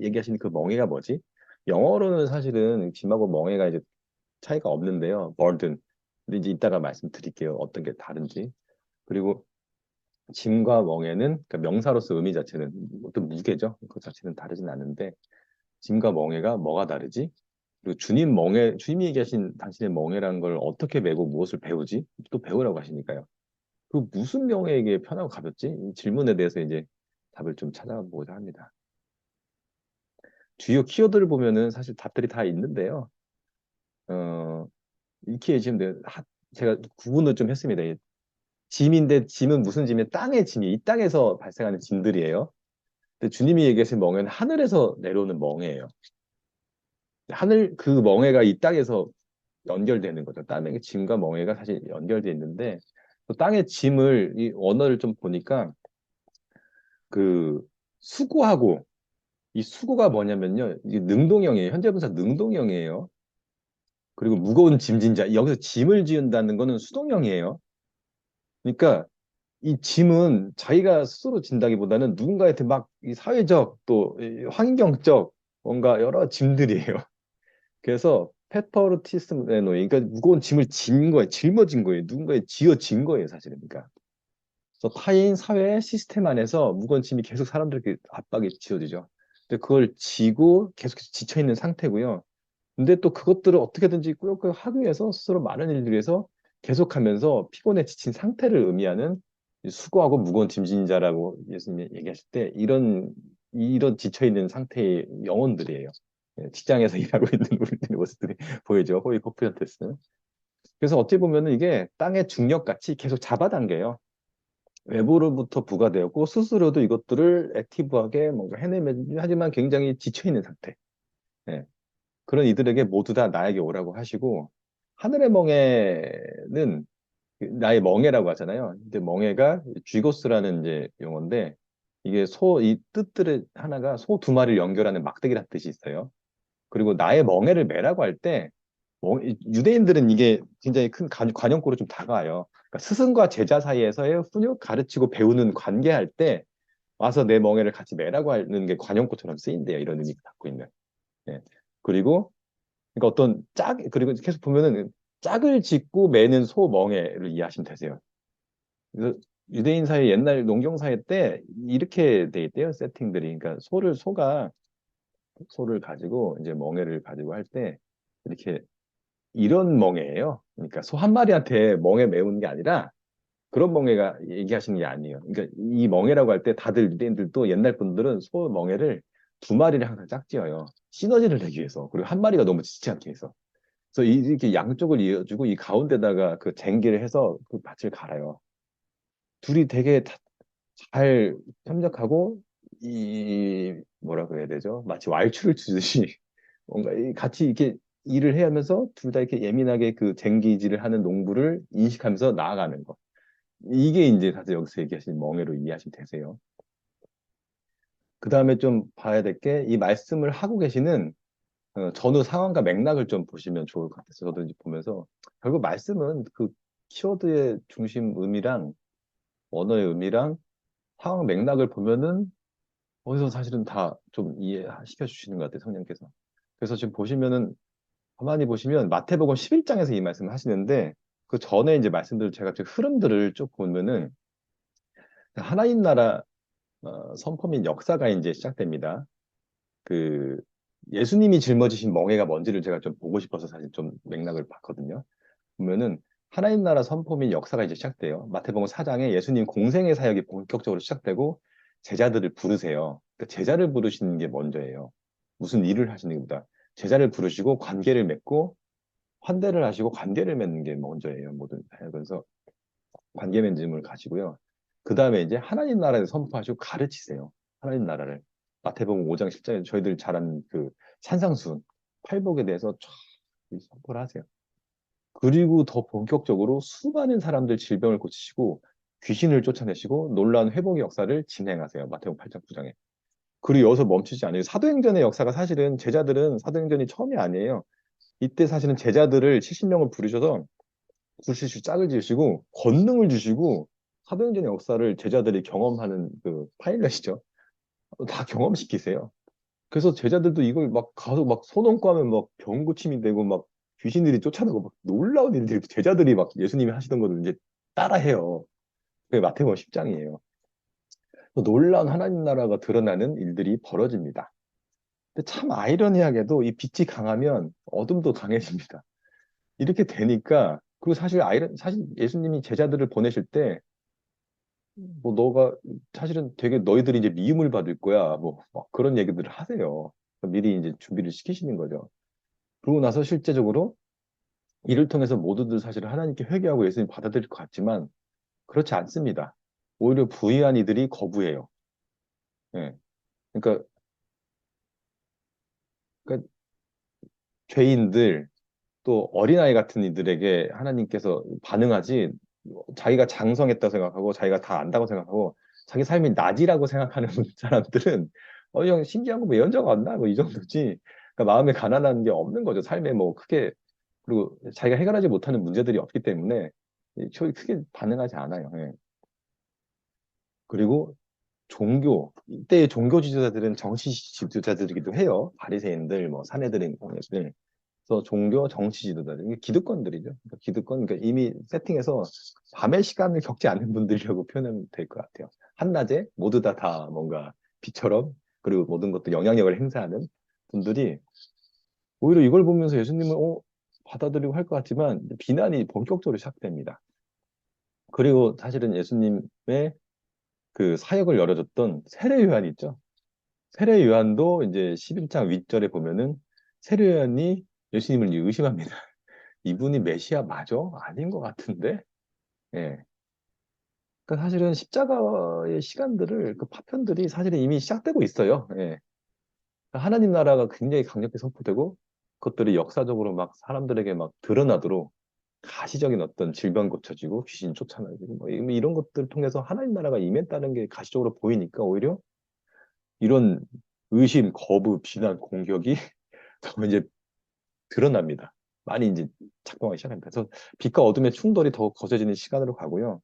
B: 얘기하신 그 멍에가 뭐지? 영어로는 사실은 짐하고 멍에가 이제 차이가 없는데요. burden. 근데 이제 이따가 말씀드릴게요. 어떤 게 다른지. 그리고 짐과 멍에는 그러니까 명사로서 의미 자체는 어떤 무게죠. 그 자체는 다르진 않은데 짐과 멍에가 뭐가 다르지? 그리고 주님이 얘기하신 당신의 멍에라는 걸 어떻게 메고 무엇을 배우지? 또 배우라고 하시니까요. 그 무슨 명예에게 편하고 가볍지? 이 질문에 대해서 이제 답을 좀 찾아보고자 합니다. 주요 키워드를 보면은 사실 답들이 다 있는데요. 어, 이렇게 지금 제가 구분을 좀 했습니다. 이 짐인데 짐은 무슨 짐이에요? 땅의 짐이 이 땅에서 발생하는 짐들이에요. 근데 주님이 얘기하신 멍에는 하늘에서 내려오는 멍에예요. 하늘 그 멍에가 이 땅에서 연결되는 거죠. 땅의 짐과 멍에가 사실 연결돼 있는데 또 땅의 짐을 이 언어를 좀 보니까 그 수고하고 이 수고가 뭐냐면요. 이게 능동형이에요. 현재 분사 능동형이에요. 그리고 무거운 짐진자 여기서 짐을 지은다는 거는 수동형이에요. 그러니까 이 짐은 자기가 스스로 진다기보다는 누군가한테 막 이 사회적 또이 환경적 뭔가 여러 짐들이에요. 그래서 페퍼로티스메노이 그러니까 무거운 짐을 진 거예요. 짊어진 거예요. 누군가에 지어진 거예요, 사실은. 그러니까. 그래서 타인 사회 시스템 안에서 무거운 짐이 계속 사람들에게 압박이 지어지죠. 근데 그걸 지고 계속해서 지쳐 있는 상태고요. 근데 또 그것들을 어떻게든지 꾸역꾸역 하기 위해서 스스로 많은 일들을 위해서 계속하면서 피곤에 지친 상태를 의미하는 수고하고 무거운 짐진 자라고 예수님이 얘기하실 때 이런 지쳐 있는 상태의 영혼들이에요. 예, 직장에서 일하고 있는 우리들의 모습들이 보이죠. 호의 코프한테스. 그래서 어찌 보면은 이게 땅의 중력같이 계속 잡아당겨요. 외부로부터 부과되었고 스스로도 이것들을 액티브하게 뭔가 해내면 하지만 굉장히 지쳐 있는 상태. 예. 그런 이들에게 모두 다 나에게 오라고 하시고 하늘의 멍에는 나의 멍에라고 하잖아요. 근데 멍에가 쥐고스라는 이제 용어인데 이게 이 뜻들의 하나가 소 두 마리를 연결하는 막대기라는 뜻이 있어요. 그리고 나의 멍에를 매라고 할 때 유대인들은 이게 굉장히 큰 관용구로 좀 다가와요. 그러니까 스승과 제자 사이에서의 훈육, 가르치고 배우는 관계할 때 와서 내 멍에를 같이 매라고 하는 게 관용구처럼 쓰인대요. 이런 의미가 갖고 있는. 예. 그리고 그러니까 그리고 계속 보면은 짝을 짓고 매는 소 멍에를 이해하시면 되세요. 그래서 유대인 사회 옛날 농경 사회 때 이렇게 돼 있대요. 세팅들이. 그러니까 소를 가지고 이제 멍에를 가지고 할 때 이렇게 이런 멍에예요. 그러니까 소 한 마리한테 멍에 메우는 게 아니라 그런 멍에가 얘기하시는 게 아니에요. 그러니까 이 멍에라고 할 때 다들 유대인들도 옛날 분들은 소 멍에를 두 마리를 항상 짝지어요. 시너지를 내기 위해서. 그리고 한 마리가 너무 지치지 않게 해서. 그래서 이렇게 양쪽을 이어주고 이 가운데다가 그 쟁기를 해서 그 밭을 갈아요. 둘이 되게 잘 협력하고 뭐라 그래야 되죠? 마치 왈츠를 추듯이 뭔가 같이 이렇게 일을 해야 하면서 둘 다 이렇게 예민하게 그 쟁기질을 하는 농부를 인식하면서 나아가는 거. 이게 이제 사실 여기서 얘기하신 멍해로 이해하시면 되세요. 그 다음에 좀 봐야 될 게 이 말씀을 하고 계시는 전후 상황과 맥락을 좀 보시면 좋을 것 같아요. 저도 이제 보면서 결국 말씀은 그 키워드의 중심 의미랑 언어의 의미랑 상황 맥락을 보면은 어디서 사실은 다 좀 이해시켜 주시는 것 같아요, 성령께서. 그래서 지금 보시면은 가만히 보시면 마태복음 11장에서 이 말씀을 하시는데 그 전에 이제 말씀들 제가 좀 흐름들을 쭉 보면은 하나님 나라 선포 및 역사가 이제 시작됩니다. 그 예수님이 짊어지신 멍에가 뭔지를 제가 좀 보고 싶어서 사실 좀 맥락을 봤거든요. 보면은 하나님 나라 선포 및 역사가 이제 시작돼요. 마태복음 4장에 예수님 공생의 사역이 본격적으로 시작되고 제자들을 부르세요. 그러니까 제자를 부르시는 게 먼저예요. 무슨 일을 하시는 것보다 제자를 부르시고 관계를 맺고 환대를 하시고 관계를 맺는 게 먼저예요. 모든 사역에서 관계 맺음을 가시고요. 그 다음에 이제 하나님 나라를 선포하시고 가르치세요. 하나님 나라를. 마태복음 5장 10장에 저희들 잘 아는 그 산상수훈, 팔복에 대해서 쫙 선포를 하세요. 그리고 더 본격적으로 수많은 사람들 질병을 고치시고 귀신을 쫓아내시고 놀라운 회복의 역사를 진행하세요. 마태복음 8장 9장에. 그리고 여기서 멈추지 않아요. 사도행전의 역사가 사실은 제자들은 사도행전이 처음이 아니에요. 이때 사실은 제자들을 70명을 부르셔서 굴시주 짝을 지으시고 권능을 주시고 사도행전의 역사를 제자들이 경험하는 그 파일럿이죠. 다 경험시키세요. 그래서 제자들도 이걸 막 가서 막 손 얹고 하면 막 병고침이 되고 막 귀신들이 쫓아나고 막 놀라운 일들이 제자들이 막 예수님이 하시던 거를 이제 따라해요. 그게 마태복음 10장이에요. 놀라운 하나님 나라가 드러나는 일들이 벌어집니다. 근데 참 아이러니하게도 이 빛이 강하면 어둠도 강해집니다. 이렇게 되니까 그리고 사실 예수님이 제자들을 보내실 때 뭐 너가 사실은 되게 너희들이 이제 미움을 받을 거야 뭐 막 그런 얘기들을 하세요. 미리 이제 준비를 시키시는 거죠. 그러고 나서 실제적으로 이를 통해서 모두들 사실은 하나님께 회개하고 예수님 받아들일 것 같지만 그렇지 않습니다. 오히려 부의한 이들이 거부해요. 예. 그러니까, 그러니까 죄인들 또 어린아이 같은 이들에게 하나님께서 반응하지 자기가 장성했다고 생각하고 자기가 다 안다고 생각하고 자기 삶이 낮이라고 생각하는 사람들은 형 신기한 거뭐 연적 안 나? 뭐 이 정도지. 그러니까 마음에 가난한 게 없는 거죠. 삶에 뭐 크게 그리고 자기가 해결하지 못하는 문제들이 없기 때문에 크게 반응하지 않아요. 예. 그리고 이때의 종교 지도자들은 정치 지도자들이기도 해요. 바리새인들, 뭐 사내들인 공예들. 그래서 종교 정치 지도자들, 이게 기득권들이죠. 그러니까 그러니까 이미 세팅해서 밤의 시간을 겪지 않는 분들이라고 표현하면 될 것 같아요. 한낮에 모두 다 뭔가 빛처럼 그리고 모든 것도 영향력을 행사하는 분들이 오히려 이걸 보면서 예수님을 받아들이고 할 것 같지만 비난이 본격적으로 시작됩니다. 그리고 사실은 예수님의 그 사역을 열어줬던 세례 요한이 있죠. 세례 요한도 이제 11장 윗절에 보면은 세례 요한이 예수님을 의심합니다. 이분이 메시아 맞아? 아닌 것 같은데? 예. 그러니까 사실은 십자가의 시간들을 그 파편들이 사실은 이미 시작되고 있어요. 예. 그러니까 하나님 나라가 굉장히 강력히 선포되고 그것들이 역사적으로 막 사람들에게 막 드러나도록 가시적인 어떤 질병 고쳐지고 귀신 쫓아나지고 뭐 이런 것들을 통해서 하나님 나라가 임했다는 게 가시적으로 보이니까 오히려 이런 의심, 거부, 비난, 공격이 더 이제 드러납니다. 많이 이제 작동하기 시작합니다. 그래서 빛과 어둠의 충돌이 더 거세지는 시간으로 가고요.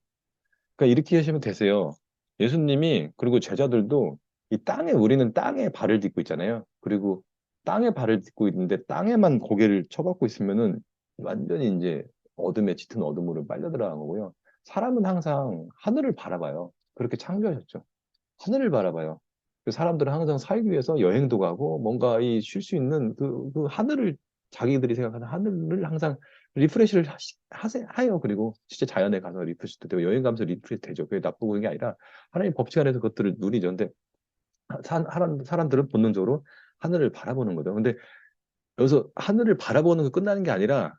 B: 그러니까 이렇게 하시면 되세요. 예수님이 그리고 제자들도 이 땅에 우리는 땅에 발을 딛고 있잖아요. 그리고 땅에 발을 딛고 있는데 땅에만 고개를 쳐박고 있으면은 완전히 이제 어둠에 짙은 어둠으로 빨려 들어간 거고요. 사람은 항상 하늘을 바라봐요. 그렇게 창조하셨죠. 하늘을 바라봐요. 그 사람들은 항상 살기 위해서 여행도 가고 뭔가 이 쉴 수 있는 그 하늘을 자기들이 생각하는 하늘을 항상 리프레시를 하요. 그리고 진짜 자연에 가서 리프레시도 되고 여행 가면서 리프레시 되죠. 그게 나쁘고 그게 아니라 하나님 법칙 안에서 그것들을 누리죠. 근데 사람들은 본능적으로 하늘을 바라보는 거죠. 근데 여기서 하늘을 바라보는 거 끝나는 게 아니라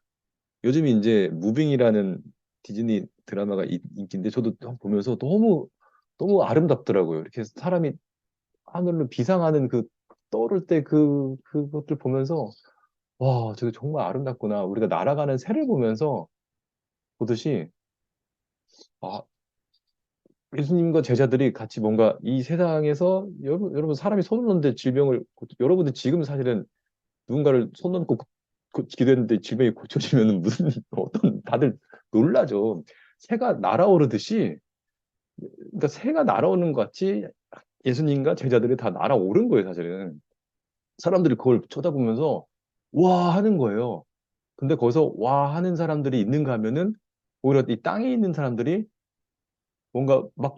B: 요즘 이제 무빙이라는 디즈니 드라마가 인기인데 저도 보면서 너무 아름답더라고요. 이렇게 사람이 하늘로 비상하는 그 떠오를 때 그것들 보면서 와, 저게 정말 아름답구나. 우리가 날아가는 새를 보면서 보듯이 아, 예수님과 제자들이 같이 뭔가 이 세상에서 여러분 사람이 손을 놓는데 여러분들 지금 사실은 누군가를 손 놓고 기도했는데 질병이 고쳐지면은 무슨 어떤 다들 놀라죠. 새가 날아오르듯이 그러니까 새가 날아오는 것 같이 예수님과 제자들이 다 날아오른 거예요, 사실은. 사람들이 그걸 쳐다보면서 와 하는 거예요. 근데 거기서 와 하는 사람들이 있는가 하면은 오히려 이 땅에 있는 사람들이 뭔가 막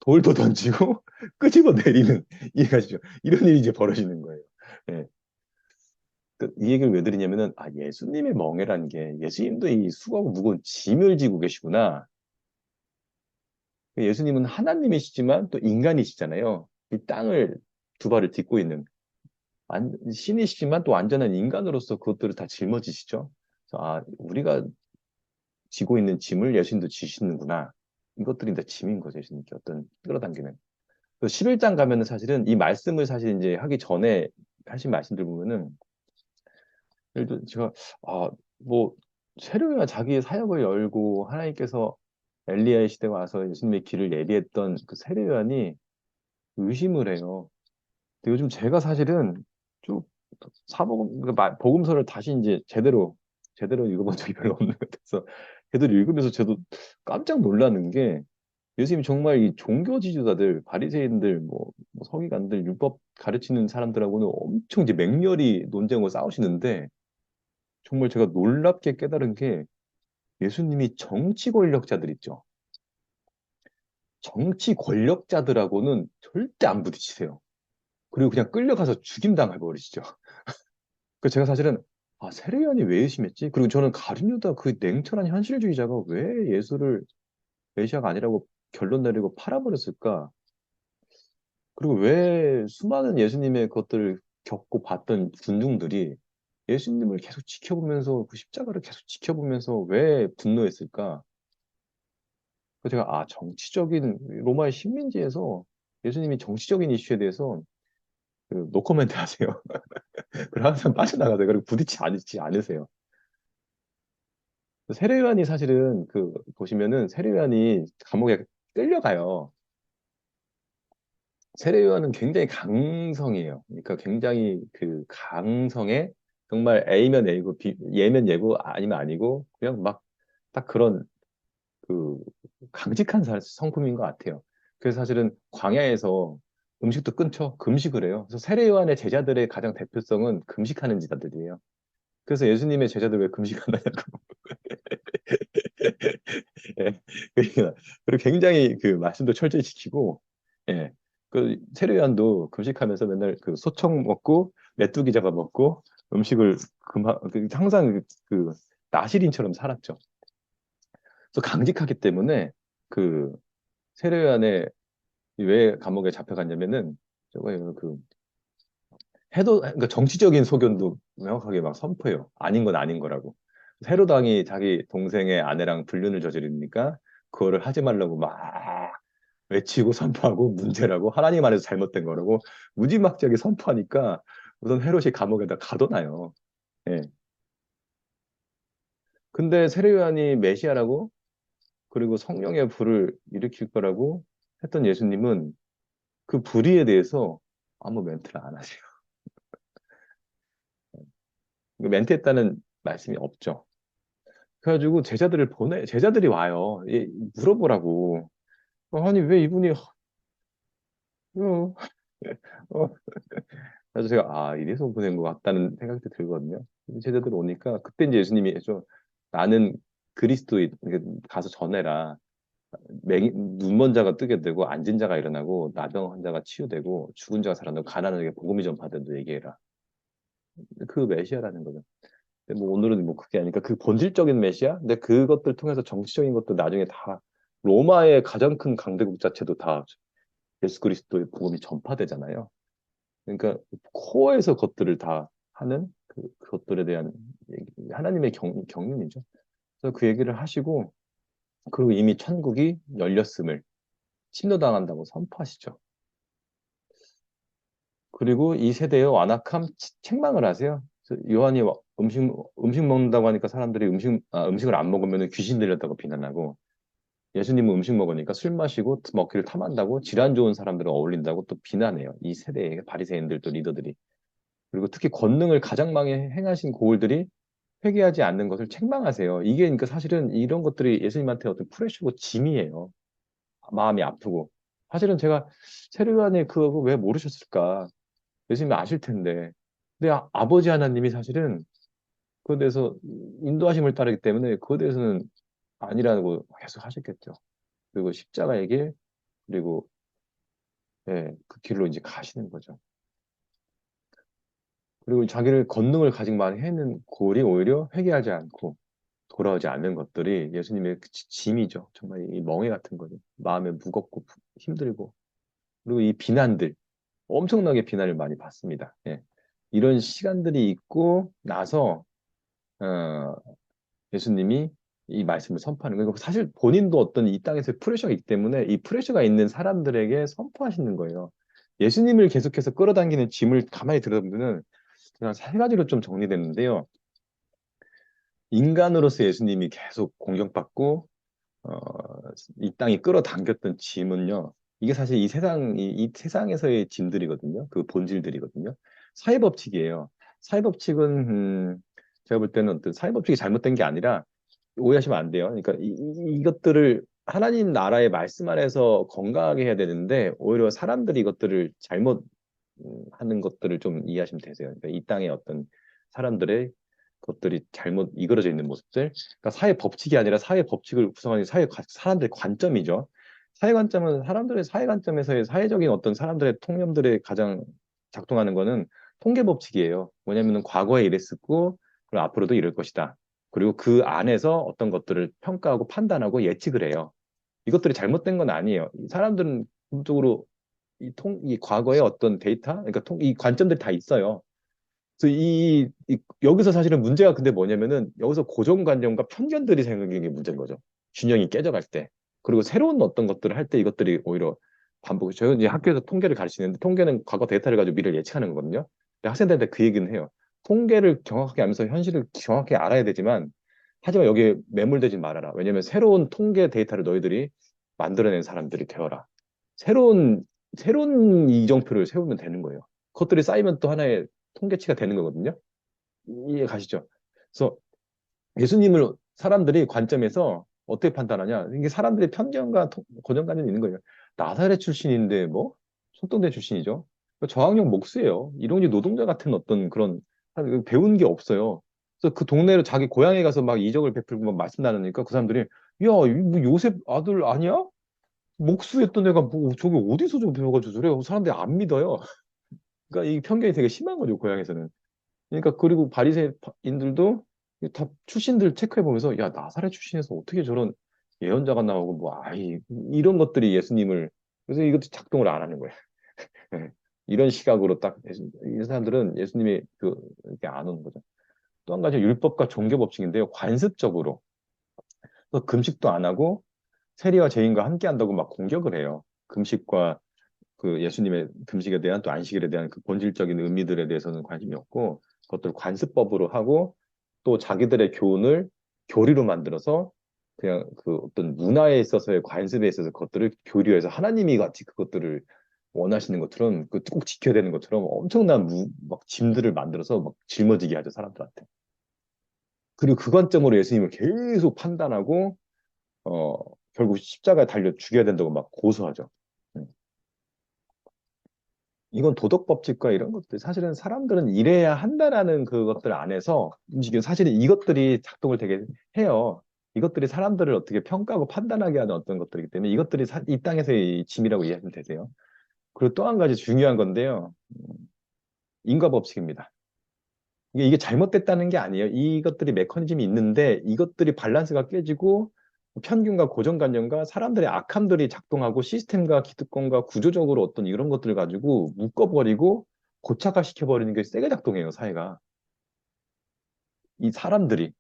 B: 돌도 던지고 끄집어 내리는 이해가시죠? 이런 일이 이제 벌어지는 거예요. 예. 이 얘기를 왜 드리냐면은 예수님의 멍에라는 게 예수님도 이 수고하고 무거운 짐을 지고 계시구나. 예수님은 하나님이시지만 또 인간이시잖아요. 이 땅을 두 발을 딛고 있는 신이시지만 또 완전한 인간으로서 그것들을 다 짊어지시죠. 그래서 우리가 지고 있는 짐을 예수님도 지시는구나. 이것들이 다 짐인 거죠, 예수님께 어떤 끌어당기는. 11장 가면은 사실은 이 말씀을 사실 이제 하기 전에 하신 말씀들 보면은 예를 들어 제가 뭐 세례가 자기의 사역을 열고 하나님께서 엘리야의 시대에 와서 예수님의 길을 예비했던 그 세례요한이 의심을 해요. 근데 요즘 제가 사실은 쭉 사복음, 복음서를 다시 이제 제대로 읽어본 적이 별로 없는 것 같아서 제대로 읽으면서 저도 깜짝 놀라는 게 예수님이 정말 이 종교 지도자들, 바리새인들, 뭐 서기관들, 율법 가르치는 사람들하고는 엄청 이제 맹렬히 논쟁하고 싸우시는데 정말 제가 놀랍게 깨달은 게 예수님이 정치 권력자들 있죠. 정치 권력자들하고는 절대 안 부딪히세요. 그리고 그냥 끌려가서 죽임당해 버리시죠. 그 제가 사실은 세례요한이 왜 의심했지? 그리고 저는 가룟유다 그 냉철한 현실주의자가 왜 예수를 메시아가 아니라고 결론 내리고 팔아버렸을까? 그리고 왜 수많은 예수님의 것들을 겪고 봤던 군중들이 예수님을 계속 지켜보면서 그 십자가를 계속 지켜보면서 왜 분노했을까? 그래서 제가 정치적인 로마의 식민지에서 예수님이 정치적인 이슈에 대해서 그 노코멘트 하세요. 그리고 항상 빠져나가세요. 그리고 부딪히지 않으세요. 세례요한이 사실은 그 보시면은 세례요한이 감옥에 끌려가요. 세례요한은 굉장히 강성이에요. 그러니까 굉장히 그 강성에 정말 A면 A고 예면 예고 아니면 아니고 그냥 막 딱 그런 그 강직한 성품인 것 같아요. 그래서 사실은 광야에서 음식도 끊죠. 금식을 해요. 그래서 세례요한의 제자들의 가장 대표성은 금식하는 자들이에요. 그래서 예수님의 제자들 왜 금식하느냐고. 예. 그러니까 그리고 굉장히 그 말씀도 철저히 지키고, 예. 그 세례요한도 금식하면서 맨날 그 소청 먹고 메뚜기 잡아 먹고 음식을 항상 나시린처럼 살았죠. 또 강직하기 때문에 그 세례요한의 왜 감옥에 잡혀갔냐면은 저거 그 해도 그러니까 정치적인 소견도 명확하게 막 선포해요. 아닌 건 아닌 거라고. 세로당이 자기 동생의 아내랑 불륜을 저지르니까 그거를 하지 말라고 막 외치고 선포하고 문제라고 하나님 안에서 잘못된 거라고 무지막지하게 선포하니까 우선 헤롯이 감옥에다 가둬놔요. 예. 근데 세례요한이 메시아라고 그리고 성령의 불을 일으킬 거라고 했던 예수님은 그 불의에 대해서 아무 멘트를 안 하세요. 멘트했다는 말씀이 없죠. 그래가지고 제자들이 와요. 물어보라고. 아니, 왜 이분이, 어, 어. 그래서 제가, 이래서 보낸 것 같다는 생각도 들거든요. 제자들 오니까, 그때 이제 예수님이 좀, 나는 그리스도인, 그러니까 가서 전해라. 눈먼 자가 뜨게 되고, 앉은 자가 일어나고, 나병 환자가 치유되고, 죽은 자가 살아나고, 가난하게 복음이 전파된다 얘기해라. 그 메시아라는 거죠. 근데 뭐 오늘은 뭐 그게 아니니까 그 본질적인 메시아? 근데 그것들 통해서 정치적인 것도 나중에 다 로마의 가장 큰 강대국 자체도 다 예수 그리스도의 복음이 전파되잖아요. 그러니까 코어에서 것들을 다 하는 그것들에 대한 하나님의 경륜이죠. 그래서 그 얘기를 하시고 그리고 이미 천국이 열렸음을 침노당한다고 선포하시죠. 그리고 이 세대의 완악함 책망을 하세요. 그래서 요한이 음식 먹는다고 하니까 사람들이 음식을 안 먹으면 귀신 들렸다고 비난하고 예수님은 음식 먹으니까 술 마시고 먹기를 탐한다고 질환 좋은 사람들을 어울린다고 또 비난해요. 이 세대의 바리새인들 또 리더들이. 그리고 특히 권능을 가장 많이 행하신 고울들이 회개하지 않는 것을 책망하세요. 이게 그러니까 사실은 이런 것들이 예수님한테 어떤 프레셔고 짐이에요. 마음이 아프고. 사실은 제가 세례요한의 그거 왜 모르셨을까? 예수님이 아실 텐데. 근데 아버지 하나님이 사실은 그에 대해서 인도하심을 따르기 때문에 그에 대해서는 아니라고 계속 하셨겠죠. 그리고 십자가의 길, 그리고 그 길로 이제 가시는 거죠. 그리고 자기를 권능을 가지고 많이 했는 골이 오히려 회개하지 않고 돌아오지 않는 것들이 예수님의 그 짐이죠. 정말 이 멍에 같은 거죠. 마음에 무겁고 힘들고 그리고 이 비난들 엄청나게 비난을 많이 받습니다. 예. 이런 시간들이 있고 나서 어, 예수님이 이 말씀을 선포하는 거예요. 사실 본인도 어떤 이 땅에서 프레셔가 있기 때문에 이 프레셔가 있는 사람들에게 선포하시는 거예요. 예수님을 계속해서 끌어당기는 짐을 가만히 들여다보면 그냥 세 가지로 좀 정리됐는데요. 인간으로서 예수님이 계속 공격받고 어, 이 땅이 끌어당겼던 짐은요. 이게 사실 이 세상에서의 짐들이거든요. 그 본질들이거든요. 사회법칙이에요. 사회법칙은 제가 볼 때는 어떤 사회법칙이 잘못된 게 아니라 오해하시면 안 돼요. 그러니까 이것들을 하나님 나라의 말씀 안에서 건강하게 해야 되는데 오히려 사람들이 이것들을 잘못 하는 것들을 좀 이해하시면 되세요. 그러니까 이 땅의 어떤 사람들의 것들이 잘못 이그러져 있는 모습들. 그러니까 사회 법칙이 아니라 사회 법칙을 구성하는 사람들의 관점이죠. 사회 관점은 사람들의 사회 관점에서의 사회적인 어떤 사람들의 통념들의 가장 작동하는 거는 통계 법칙이에요. 뭐냐면은 과거에 이랬었고 그리고 앞으로도 이럴 것이다. 그리고 그 안에서 어떤 것들을 평가하고 판단하고 예측을 해요. 이것들이 잘못된 건 아니에요. 사람들은 기본적으로 이 과거의 어떤 데이터, 그러니까 이 관점들이 다 있어요. 그래서 여기서 사실은 문제가 근데 뭐냐면은 여기서 고정관념과 편견들이 생기는 게 문제인 거죠. 균형이 깨져갈 때. 그리고 새로운 어떤 것들을 할 때 이것들이 오히려 반복이. 저는 이제 학교에서 통계를 가르치는데 통계는 과거 데이터를 가지고 미래를 예측하는 거거든요. 근데 학생들한테 그 얘기는 해요. 통계를 정확하게 알면서 현실을 정확하게 알아야 되지만 하지만 여기에 매몰되지 말아라. 왜냐면 새로운 통계 데이터를 너희들이 만들어낸 사람들이 되어라. 새로운 이정표를 세우면 되는 거예요. 그것들이 쌓이면 또 하나의 통계치가 되는 거거든요. 이해 가시죠? 그래서 예수님을 사람들이 관점에서 어떻게 판단하냐? 이게 사람들의 편견과 고정관념이 있는 거예요. 나사렛 출신인데 뭐 손동대 출신이죠. 저항용 목수예요. 일용직 노동자 같은 어떤 그런 배운 게 없어요. 그래서 그 동네로 자기 고향에 가서 막 이적을 베풀고 막 말씀 나누니까 그 사람들이 야, 이뭐 요셉 아들 아니야? 목수였던 애가 뭐 저기 어디서 좀 배워가지고 그래요. 사람들이 안 믿어요. 그러니까 이 편견이 되게 심한 거죠, 고향에서는. 그러니까 그리고 바리새인들도 다 출신들 체크해 보면서 야 나사렛 출신에서 어떻게 저런 예언자가 나오고 뭐 아이 이런 것들이 예수님을 그래서 이것도 작동을 안 하는 거예요. 예. 이런 시각으로 딱 이 사람들은 예수님이 그 이렇게 안 오는 거죠. 또 한 가지 율법과 종교 법칙인데요. 관습적으로 또 금식도 안 하고 세리와 죄인과 함께 한다고 막 공격을 해요. 금식과 그 예수님의 금식에 대한 또 안식일에 대한 그 본질적인 의미들에 대해서는 관심이 없고 그것들 관습법으로 하고 또 자기들의 교훈을 교리로 만들어서 그냥 그 어떤 문화에 있어서의 관습에 있어서 그것들을 교류해서 하나님이 같이 그것들을 원하시는 것처럼 그 꼭 지켜야 되는 것처럼 엄청난 막 짐들을 만들어서 막 짊어지게 하죠 사람들한테. 그리고 그 관점으로 예수님을 계속 판단하고 어 결국 십자가에 달려 죽여야 된다고 막 고소하죠. 음. 이건 도덕 법칙과 이런 것들 사실은 사람들은 이래야 한다라는 그것들 안에서 움직여 사실은 이것들이 작동을 되게 해요. 이것들이 사람들을 어떻게 평가하고 판단하게 하는 어떤 것들이기 때문에 이것들이 이 땅에서의 짐이라고 이해하시면 되세요. 그리고 또 한 가지 중요한 건데요. 인과 법칙입니다. 이게 잘못됐다는 게 아니에요. 이것들이 메커니즘이 있는데 이것들이 밸런스가 깨지고 편견과 고정관념과 사람들의 악함들이 작동하고 시스템과 기득권과 구조적으로 어떤 이런 것들을 가지고 묶어버리고 고착화시켜버리는 게 세게 작동해요, 사회가. 이 사람들이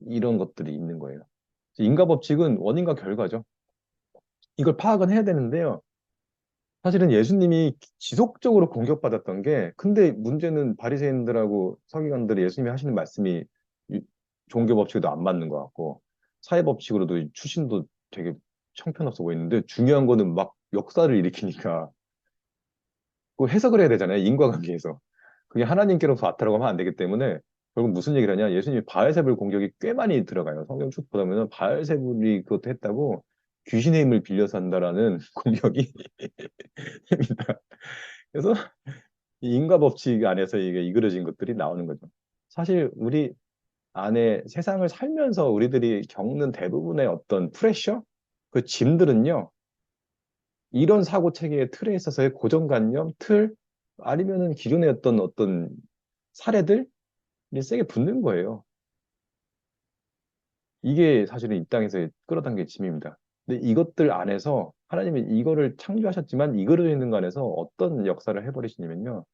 B: 이런 것들이 있는 거예요. 인과 법칙은 원인과 결과죠. 이걸 파악은 해야 되는데요. 사실은 예수님이 지속적으로 공격받았던 게 근데 문제는 바리새인들하고 서기관들이 예수님이 하시는 말씀이 종교 법칙에도 안 맞는 것 같고 사회 법칙으로도 출신도 되게 형편없어 보이는데 중요한 거는 막 역사를 일으키니까 그 해석을 해야 되잖아요. 인과관계에서. 그게 하나님께로서 왔다라고 하면 안 되기 때문에 결국 무슨 얘기를 하냐. 예수님이 바알세불 공격이 꽤 많이 들어가요. 성경 쭉 보다 보면 바알세불이 그것도 했다고 귀신의 힘을 빌려서 한다라는 공격이 됩니다. 그래서 이 인과 법칙 안에서 이게 이그러진 것들이 나오는 거죠. 사실 우리 안에 세상을 살면서 우리들이 겪는 대부분의 어떤 프레셔, 그 짐들은요, 이런 사고 체계의 틀에 있어서의 고정관념, 틀, 아니면은 기존의 어떤 사례들이 세게 붙는 거예요. 이게 사실은 이 땅에서 끌어당긴 짐입니다. 근데 이것들 안에서 하나님이 이거를 창조하셨지만 이거를 있는 거 안에서 어떤 역사를 해버리시냐면요.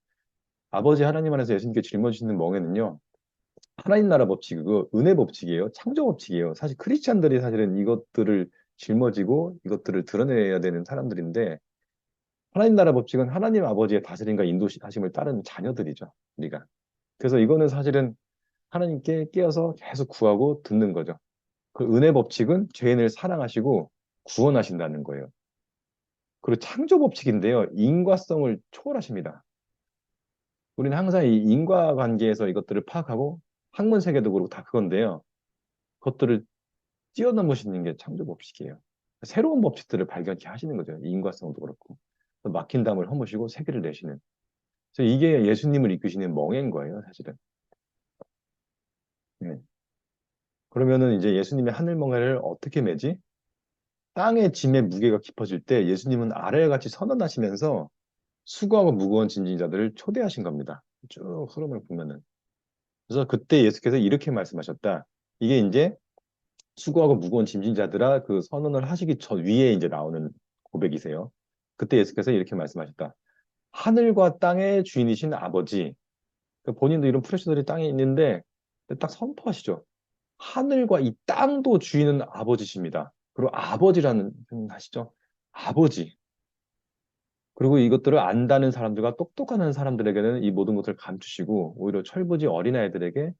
B: 아버지 하나님 안에서 예수님께 짊어지시는 멍에는요. 하나님 나라 법칙, 그 은혜 법칙이에요. 창조 법칙이에요. 사실 크리스찬들이 사실은 이것들을 짊어지고 이것들을 드러내야 되는 사람들인데 하나님 나라 법칙은 하나님 아버지의 다스림과 인도하심을 따르는 자녀들이죠. 우리가. 그래서 이거는 사실은 하나님께 깨어서 계속 구하고 듣는 거죠. 그 은혜 법칙은 죄인을 사랑하시고 구원하신다는 거예요. 그리고 창조 법칙인데요. 인과성을 초월하십니다. 우리는 항상 이 인과관계에서 이것들을 파악하고 학문 세계도 그렇고 다 그건데요. 그것들을 뛰어넘으시는 게 창조 법칙이에요. 새로운 법칙들을 발견케 하시는 거죠. 인과성도 그렇고. 막힌 담을 허무시고 세계를 내시는. 그래서 이게 예수님을 이끄시는 멍해인 거예요, 사실은. 네. 그러면은 이제 예수님의 하늘 멍해를 어떻게 매지? 땅의 짐의 무게가 깊어질 때 예수님은 아래와 같이 선언하시면서 수고하고 무거운 짐진자들을 초대하신 겁니다. 쭉 흐름을 보면은. 그래서 그때 예수께서 이렇게 말씀하셨다. 이게 이제 수고하고 무거운 짐진자들아 그 선언을 하시기 전 위에 이제 나오는 고백이세요. 그때 예수께서 이렇게 말씀하셨다. 하늘과 땅의 주인이신 아버지. 그러니까 본인도 이런 프레셔들이 땅에 있는데 딱 선포하시죠. 하늘과 이 땅도 주인은 아버지십니다. 그리고 아버지라는 표현 하시죠. 아버지. 그리고 이것들을 안다는 사람들과 똑똑한 사람들에게는 이 모든 것을 감추시고 오히려 철부지 어린아이들에게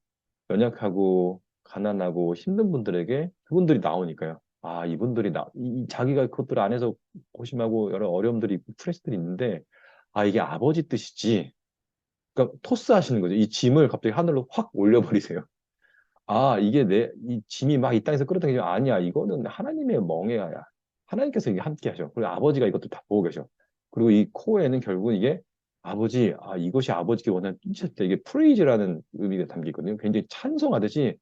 B: 연약하고 가난하고 힘든 분들에게 그분들이 나오니까요. 아, 이분들이 자기가 그것들 안에서 고심하고 여러 어려움들이 있고 프레스들이 있는데 아, 이게 아버지 뜻이지. 그러니까 토스 하시는 거죠. 이 짐을 갑자기 하늘로 확 올려버리세요. 아, 이게 이 짐이 막 이 땅에서 끌어당기지 아니야. 이거는 하나님의 멍에야. 하나님께서 이게 함께 하셔. 그리고 아버지가 이것도 다 보고 계셔. 그리고 이 코에는 결국은 이게 아버지, 아, 이것이 아버지께 원하는 뜻이었다. 이게 프레이즈라는 의미가 담기거든요. 굉장히 찬송하듯이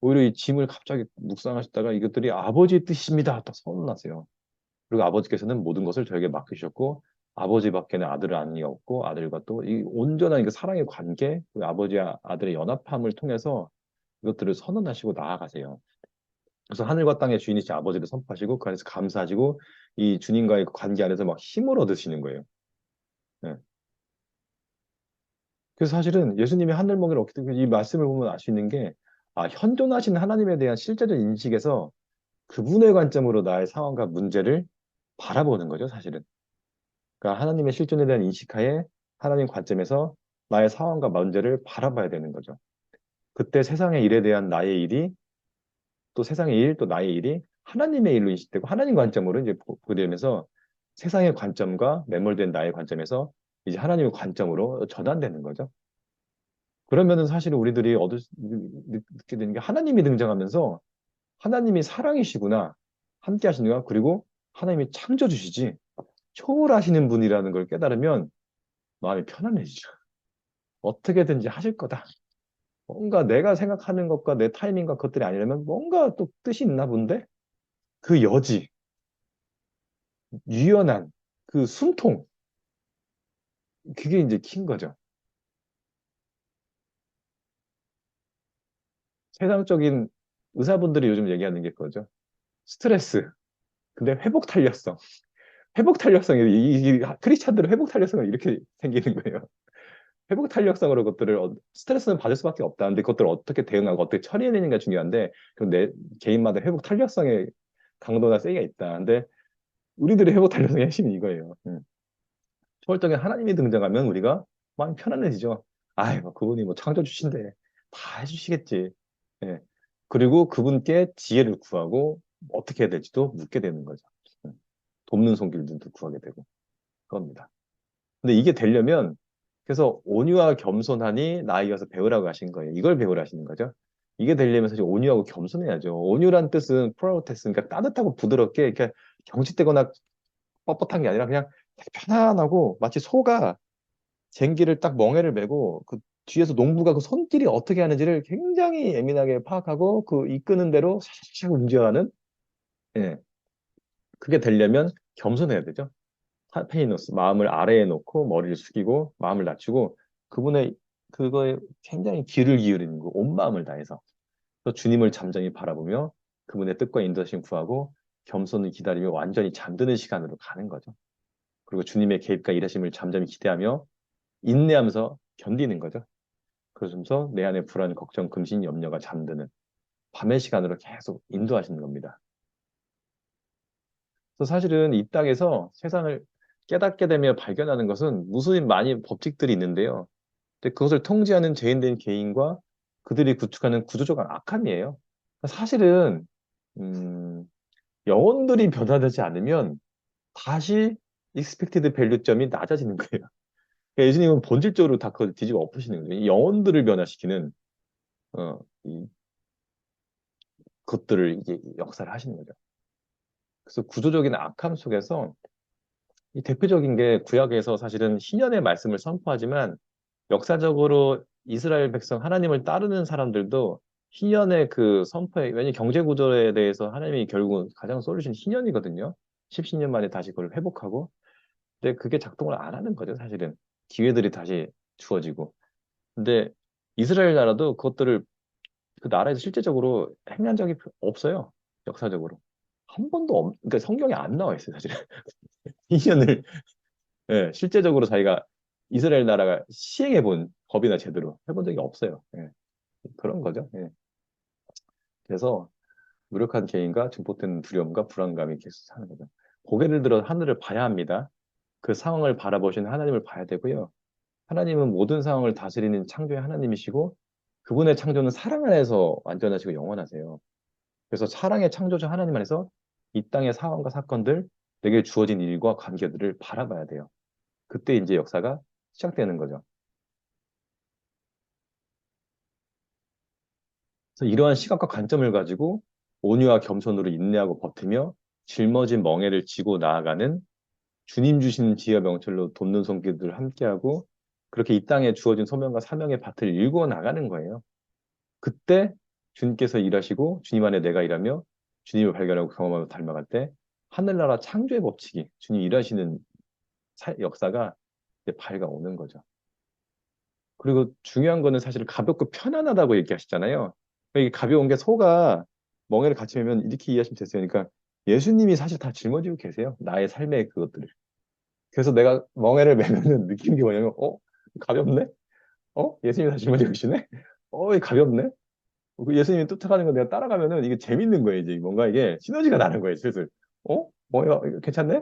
B: 오히려 이 짐을 갑자기 묵상하셨다가 이것들이 아버지의 뜻입니다. 딱 선언하세요. 그리고 아버지께서는 모든 것을 저에게 맡기셨고 아버지밖에는 아들을 아는 이가 없고 아들과 또 이 온전한 그 사랑의 관계, 그 아버지와 아들의 연합함을 통해서 이것들을 선언하시고 나아가세요. 그래서 하늘과 땅의 주인이신 아버지를 선포하시고 그 안에서 감사하시고 이 주님과의 관계 안에서 막 힘을 얻으시는 거예요. 네. 그래서 사실은 예수님이 하늘 먹이를 얻기 때문에 이 말씀을 보면 알 수 있는 게 아, 현존하신 하나님에 대한 실제적 인식에서 그분의 관점으로 나의 상황과 문제를 바라보는 거죠, 사실은. 그러니까 하나님의 실존에 대한 인식하에 하나님 관점에서 나의 상황과 문제를 바라봐야 되는 거죠. 그때 세상의 일에 대한 나의 일이 또 세상의 일, 또 나의 일이 하나님의 일로 인식되고 하나님 관점으로 이제 보게 되면서 세상의 관점과 매몰된 나의 관점에서 이제 하나님의 관점으로 전환되는 거죠. 그러면은 사실은 우리들이 느끼게 되는 게 하나님이 등장하면서 하나님이 사랑이시구나, 함께 하시는구나, 그리고 하나님이 창조주시지, 초월하시는 분이라는 걸 깨달으면 마음이 편안해지죠. 어떻게든지 하실 거다. 뭔가 내가 생각하는 것과 내 타이밍과 그것들이 아니라면 뭔가 또 뜻이 있나 본데? 그 여지, 유연한 그 숨통, 그게 이제 킨 거죠. 세상적인 의사분들이 요즘 얘기하는 게 그거죠. 스트레스, 근데 회복 탄력성. 회복 탄력성이, 크리스찬들은 회복 탄력성은 이렇게 생기는 거예요. 회복 탄력성으로 그것들을, 스트레스는 받을 수밖에 없다. 근데 그것들을 어떻게 대응하고 어떻게 처리해내는가 중요한데, 그럼 내 개인마다 회복 탄력성의 강도나 세기가 있다. 근데 우리들의 회복 탄력성의 핵심이 이거예요. 초월적인 하나님이 등장하면 우리가 마음이 편안해지죠. 아이, 뭐 그분이 뭐 창조주신데 다 해주시겠지. 예. 그리고 그분께 지혜를 구하고 어떻게 해야 될지도 묻게 되는 거죠. 음. 돕는 손길들도 구하게 되고 그겁니다. 근데 이게 되려면 그래서 온유와 겸손하니 나에게 와서 배우라고 하신 거예요. 이걸 배우라 하시는 거죠. 이게 되려면 사실 온유하고 겸손해야죠. 온유란 뜻은 프라우테스, 그러니까 따뜻하고 부드럽게 이렇게 경직되거나 뻣뻣한 게 아니라 그냥 되게 편안하고 마치 소가 쟁기를 딱 멍에를 메고 그 뒤에서 농부가 그 손길이 어떻게 하는지를 굉장히 예민하게 파악하고 그 이끄는 대로 샥샥 움직여가는, 예. 그게 되려면 겸손해야 되죠. 페이노스, 마음을 아래에 놓고 머리를 숙이고 마음을 낮추고 그분의 그거에 굉장히 귀를 기울이는 거, 온 마음을 다해서 또 주님을 잠잠히 바라보며 그분의 뜻과 인도하심 구하고 겸손히 기다리며 완전히 잠드는 시간으로 가는 거죠. 그리고 주님의 개입과 일하심을 잠잠히 기대하며 인내하면서 견디는 거죠. 그러면서 내 안에 불안, 걱정, 근심, 염려가 잠드는 밤의 시간으로 계속 인도하시는 겁니다. 그래서 사실은 이 땅에서 세상을 깨닫게 되며 발견하는 것은 무수히 많은 법칙들이 있는데요. 근데 그것을 통제하는 죄인된 개인과 그들이 구축하는 구조적 악함이에요. 사실은 음, 영혼들이 변화되지 않으면 다시 익스펙티드 밸류점이 낮아지는 거예요. 그러니까 예수님은 본질적으로 다 그걸 뒤집어 엎으시는 거예요. 이 영혼들을 변화시키는 이 것들을 이제 역사를 하시는 거죠. 그래서 구조적인 악함 속에서 이 대표적인 게 구약에서 사실은 신년의 말씀을 선포하지만 역사적으로 이스라엘 백성 하나님을 따르는 사람들도 희년의 그 선포에 왜냐면 경제 구조에 대해서 하나님이 결국은 가장 쏘르신 희년이거든요. 10년 만에 다시 그걸 회복하고 근데 그게 작동을 안 하는 거죠, 사실은. 기회들이 다시 주어지고. 근데 이스라엘 나라도 그것들을 그 나라에서 실제적으로 행한 적이 없어요. 역사적으로. 한 번도 그러니까 성경에 안 나와 있어요, 사실은. 희년을 예, 실제적으로 자기가 이스라엘 나라가 시행해 본 법이나 제대로 해본 적이 없어요. 예, 그런 거죠. 예. 그래서 무력한 개인과 증폭되는 두려움과 불안감이 계속 사는 거죠. 고개를 들어 하늘을 봐야 합니다. 그 상황을 바라보신 하나님을 봐야 되고요. 하나님은 모든 상황을 다스리는 창조의 하나님이시고 그분의 창조는 사랑 안에서 완전하시고 영원하세요. 그래서 사랑의 창조주 하나님 안에서 이 땅의 상황과 사건들, 내게 주어진 일과 관계들을 바라봐야 돼요. 그때 이제 역사가 시작되는 거죠. 그래서 이러한 시각과 관점을 가지고 온유와 겸손으로 인내하고 버티며 짊어진 멍에를 지고 나아가는 주님 주신 지혜와 명철로 돕는 손길들 함께하고 그렇게 이 땅에 주어진 소명과 사명의 밭을 일구어 나가는 거예요. 그때 주님께서 일하시고 주님 안에 내가 일하며 주님을 발견하고 경험하고 닮아갈 때 하늘나라 창조의 법칙이 주님 일하시는 역사가 이제 밝아오는 거죠. 그리고 중요한 거는 사실 가볍고 편안하다고 얘기하시잖아요. 이게 가벼운 게 소가 멍에를 같이 매면 이렇게 이해하시면 되세요. 그러니까 예수님이 사실 다 짊어지고 계세요. 나의 삶의 그것들을. 그래서 내가 멍에를 매면은 느끼는 게 뭐냐면, 가볍네? 예수님이 다 짊어지고 계시네? 이게 가볍네? 그 예수님이 쫓아가는 거 내가 따라가면은 이게 재밌는 거예요. 이제 뭔가 이게 시너지가 나는 거예요. 슬슬. 이거 괜찮네?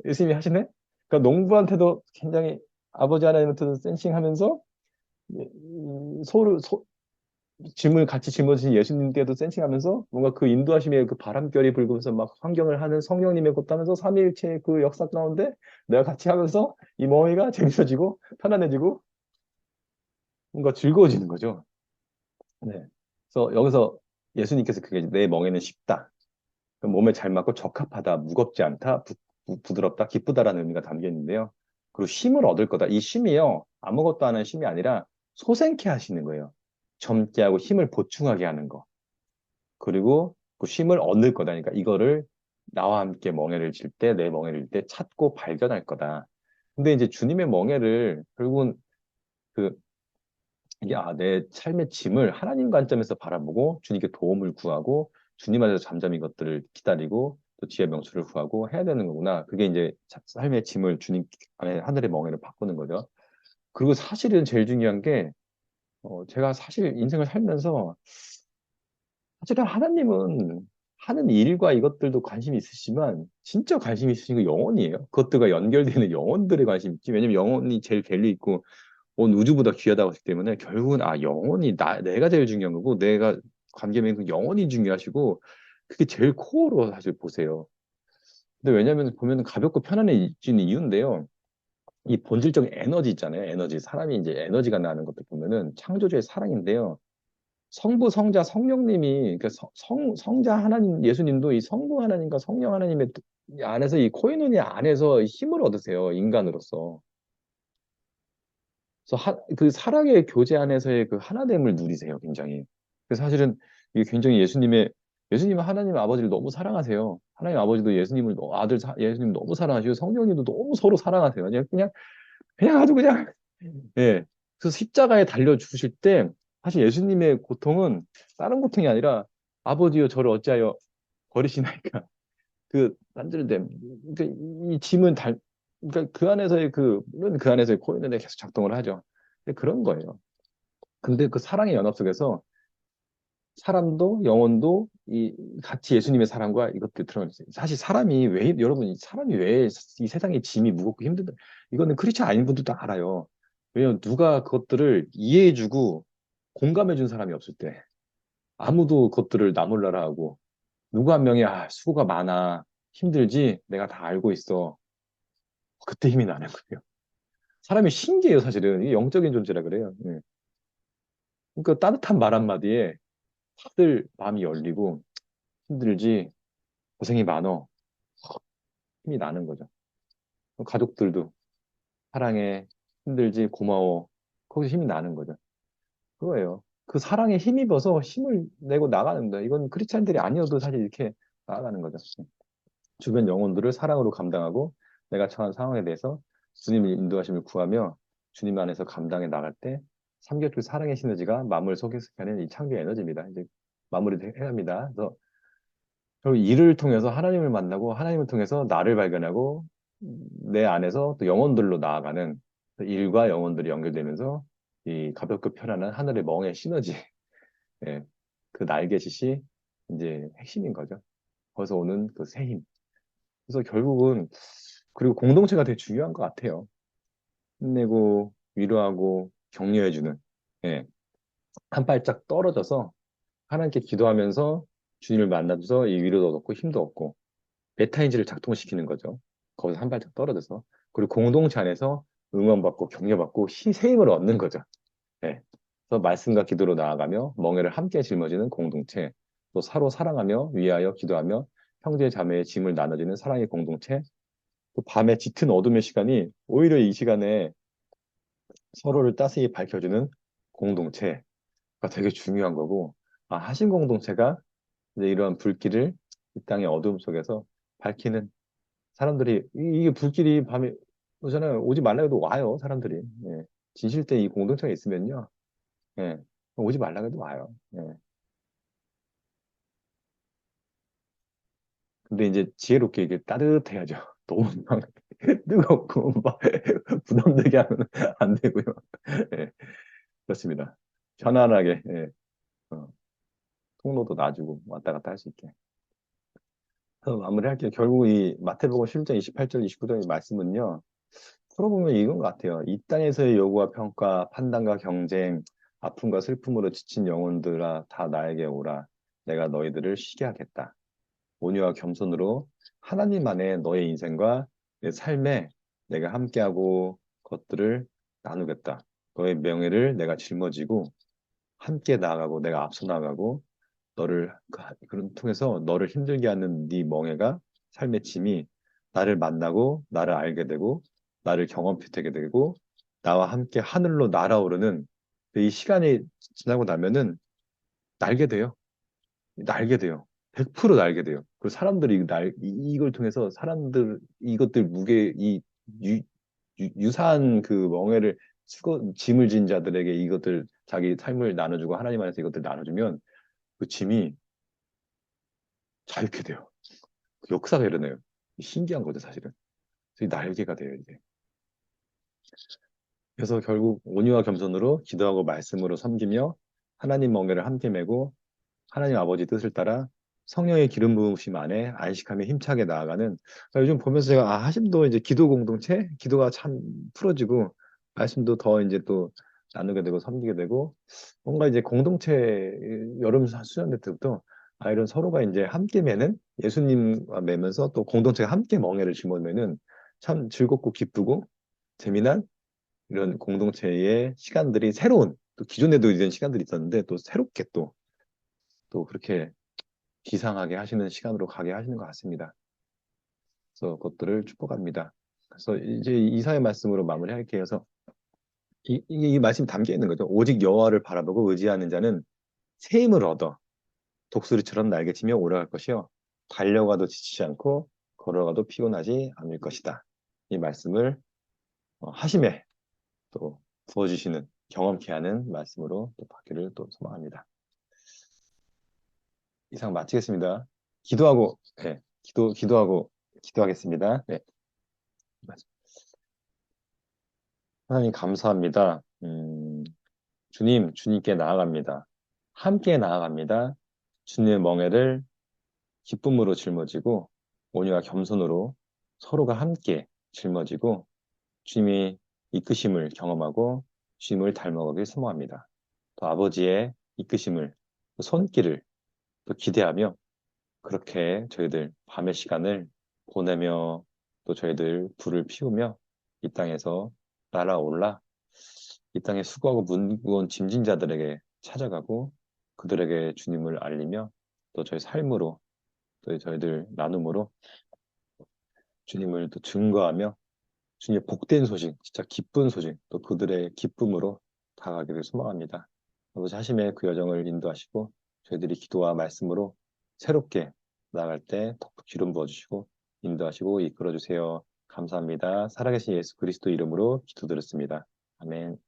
B: 예수님이 하시네? 그러니까 농부한테도 굉장히 아버지 하나님한테도 센싱하면서 짐을 같이 짊어지신 예수님께도 센싱하면서 뭔가 그 인도하심의 그 바람결이 불고서 막 환경을 하는 성령님의 것도하면서 삼위일체의 그 역사 가운데 내가 같이 하면서 이 멍에가 재밌어지고 편안해지고 뭔가 즐거워지는 거죠. 네. 그래서 여기서 예수님께서 그게 내 멍에는 쉽다. 그 몸에 잘 맞고 적합하다, 무겁지 않다, 부드럽다, 기쁘다라는 의미가 담겨 있는데요. 그리고 쉼을 얻을 거다. 이 쉼이요, 아무것도 하는 쉼이 아니라 소생케 하시는 거예요. 젊게 하고 힘을 보충하게 하는 거. 그리고 그 쉼을 얻을 거다. 그러니까 이거를 나와 함께 멍에를 질 때, 내 멍에를 질 때 찾고 발견할 거다. 근데 이제 주님의 멍에를 결국은 그 이게 내 삶의 짐을 하나님 관점에서 바라보고 주님께 도움을 구하고 주님 안에서 잠잠히 이것들을 기다리고 또 지혜 명철을 구하고 해야 되는 거구나. 그게 이제 삶의 짐을 주님 안에 하늘의 멍에를 바꾸는 거죠. 그리고 사실은 제일 중요한 게 제가 사실 인생을 살면서 사실은 하나님은 하는 일과 이것들도 관심이 있으시지만 진짜 관심이 있으신 건 영혼이에요. 그것들과 연결되는 영혼들에 관심이 있지. 왜냐면 영혼이 제일 밸류 있고 온 우주보다 귀하다고 하기 때문에 결국은 영혼이 내가 제일 중요한 거고 내가 관계 맺은 그 영혼이 중요하시고 그게 제일 코어로 사실 보세요. 근데 왜냐면 보면 가볍고 편안해지는 이유인데요. 이 본질적인 에너지 있잖아요. 에너지. 사람이 이제 에너지가 나는 것도 보면은 창조주의 사랑인데요. 성부, 성자, 성령님이 그러니까 성자 하나님 예수님도 이 성부 하나님과 성령 하나님의 안에서 이 코이노니 안에서 힘을 얻으세요. 인간으로서. 그래서 그 사랑의 교제 안에서의 그 하나됨을 누리세요, 굉장히. 그래서 사실은 이게 굉장히 예수님은 하나님 아버지를 너무 사랑하세요. 하나님 아버지도 예수님을, 예수님 너무 사랑하시고 성령님도 너무 서로 사랑하세요. 그냥 아주 그냥, 예. 그래서 십자가에 달려 죽으실 때 사실 예수님의 고통은 다른 고통이 아니라 아버지여 저를 어찌하여 버리시나이까. 단절됨. 그러니까 이 짐은 그러니까 그 안에서의 물론 그 안에서의 코인은 계속 작동을 하죠. 근데 그런 거예요. 근데 그 사랑의 연합 속에서 사람도 영혼도 같이 예수님의 사랑과 이것들이 들어가 있어요. 사실 여러분, 사람이 왜 이 세상에 짐이 무겁고 힘든다. 이거는 크리스천 아닌 분들도 알아요. 왜냐면 누가 그것들을 이해해주고 공감해준 사람이 없을 때 아무도 그것들을 나몰라라 하고 누구 한 명이 수고가 많아 힘들지 내가 다 알고 있어 그때 힘이 나는 거예요. 사람이 신기해요, 사실은. 이게 영적인 존재라 그래요. 예. 그러니까 따뜻한 말 한마디에 다들 마음이 열리고 힘들지, 고생이 많어. 힘이 나는 거죠. 가족들도 사랑해, 힘들지, 고마워. 거기서 힘이 나는 거죠. 그거예요. 그 사랑에 힘입어서 힘을 내고 나가는 거예요. 이건 크리스찬들이 아니어도 사실 이렇게 나아가는 거죠. 주변 영혼들을 사랑으로 감당하고 내가 처한 상황에 대해서 주님의 인도하심을 구하며 주님 안에서 감당해 나갈 때 삼겹줄 사랑의 시너지가 만물 속에서 하는 이 창조의 에너지입니다. 이제 마무리를 해야 합니다. 그래서 결국 일을 통해서 하나님을 만나고 하나님을 통해서 나를 발견하고 내 안에서 또 영혼들로 나아가는 일과 영혼들이 연결되면서 이 가볍고 편안한 하늘의 멍의 시너지, 예, 그 날개짓이 이제 핵심인 거죠. 거기서 오는 그 새 힘. 그래서 결국은 그리고 공동체가 되게 중요한 것 같아요. 힘내고 위로하고 격려해주는, 예, 한 발짝 떨어져서 하나님께 기도하면서 주님을 만나면서 이 위로도 얻고 힘도 얻고 메타인지를 작동시키는 거죠. 거기서 한 발짝 떨어져서. 그리고 공동체 안에서 응원받고 격려받고 새 힘을 얻는 거죠. 예. 그래서 말씀과 기도로 나아가며 멍에를 함께 짊어지는 공동체, 또 서로 사랑하며 위하여 기도하며 형제 자매의 짐을 나눠주는 사랑의 공동체, 또 밤에 짙은 어둠의 시간이 오히려 이 시간에 서로를 따스히 밝혀주는 공동체가 되게 중요한 거고, 아, 하신 공동체가 이제 이러한 불길을 이 땅의 어둠 속에서 밝히는 사람들이, 이게 불길이 밤에 오잖아요. 오지 말라 해도 와요, 사람들이. 예. 진실 때 이 공동체가 있으면요. 예. 오지 말라 해도 와요. 예. 근데 이제 지혜롭게 이게 따뜻해야죠. 너무 막 뜨겁고 막 부담되게 하면 안 되고요. 예. 그렇습니다. 편안하게, 예. 어, 통로도 놔주고 왔다 갔다 할 수 있게. 그래서 마무리할게요. 결국 이 마태복음 11장 28절 29절의 말씀은요. 풀어보면 이건 것 같아요. 이 땅에서의 요구와 평가, 판단과 경쟁, 아픔과 슬픔으로 지친 영혼들아 다 나에게 오라. 내가 너희들을 쉬게 하겠다. 온유와 겸손으로 하나님 안에 너의 인생과 내 삶에 내가 함께하고 것들을 나누겠다. 너의 명예를 내가 짊어지고 함께 나아가고 내가 앞서 나가고 너를 그런 통해서 너를 힘들게 하는 네 멍해가 삶의 짐이 나를 만나고 나를 알게 되고 나를 경험되게 되고 나와 함께 하늘로 날아오르는 이 시간이 지나고 나면은 날게 돼요. 날게 돼요. 100% 날게 돼요. 그 사람들이 이걸 통해서 사람들 이것들 무게 유, 유사한 그 멍에를 짐을 진 자들에게 이것들 자기 삶을 나눠주고 하나님 안에서 이것들 나눠주면 그 짐이 자유케 돼요. 그 역사가 일어나요. 신기한 거죠, 사실은. 그래서 날개가 돼요, 이제. 그래서 결국 온유와 겸손으로 기도하고 말씀으로 섬기며 하나님 멍에를 함께 메고 하나님 아버지 뜻을 따라 성령의 기름 부으심 안에 안식하며 힘차게 나아가는 그러니까 요즘 보면서 제가 하심도 이제 기도 공동체 기도가 참 풀어지고 말씀도 더 이제 또 나누게 되고 섬기게 되고 뭔가 이제 공동체 여름 수련회 때부터 이런 서로가 이제 함께 매는 예수님과 매면서 또 공동체가 함께 멍에를 짊어매는 참 즐겁고 기쁘고 재미난 이런 공동체의 시간들이 새로운 또 기존에도 이런 시간들이 있었는데 또 새롭게 또 그렇게 기상하게 하시는 시간으로 가게 하시는 것 같습니다. 그래서 그것들을 축복합니다. 그래서 이제 이사의 말씀으로 마무리할게요. 그래서 이 말씀이 담겨 있는 거죠. 오직 여호와를 바라보고 의지하는 자는 새 힘을 얻어 독수리처럼 날개치며 오래갈 것이요 달려가도 지치지 않고 걸어가도 피곤하지 않을 것이다. 이 말씀을 하심에 또 부어주시는 경험케 하는 말씀으로 또 받기를 또 소망합니다. 이상 마치겠습니다. 기도하고 네, 기도하고 기도하겠습니다. 네. 하나님 감사합니다. 주님께 나아갑니다. 함께 나아갑니다. 주님의 멍에를 기쁨으로 짊어지고 온유와 겸손으로 서로가 함께 짊어지고 주님이 이끄심을 경험하고 주님을 닮아가길 소망합니다. 또 아버지의 이끄심을, 또 손길을 또 기대하며 그렇게 저희들 밤의 시간을 보내며 또 저희들 불을 피우며 이 땅에서 날아올라 이 땅에 수고하고 무거운 짐진 자들에게 찾아가고 그들에게 주님을 알리며 또 저희 삶으로 또 저희들 나눔으로 주님을 또 증거하며 주님의 복된 소식, 진짜 기쁜 소식, 또 그들의 기쁨으로 다가가기를 소망합니다. 아버지 하심의 그 여정을 인도하시고 저희들이 기도와 말씀으로 새롭게 나아갈 때 덕분 기름 부어주시고 인도하시고 이끌어주세요. 감사합니다. 살아계신 예수 그리스도 이름으로 기도드렸습니다. 아멘.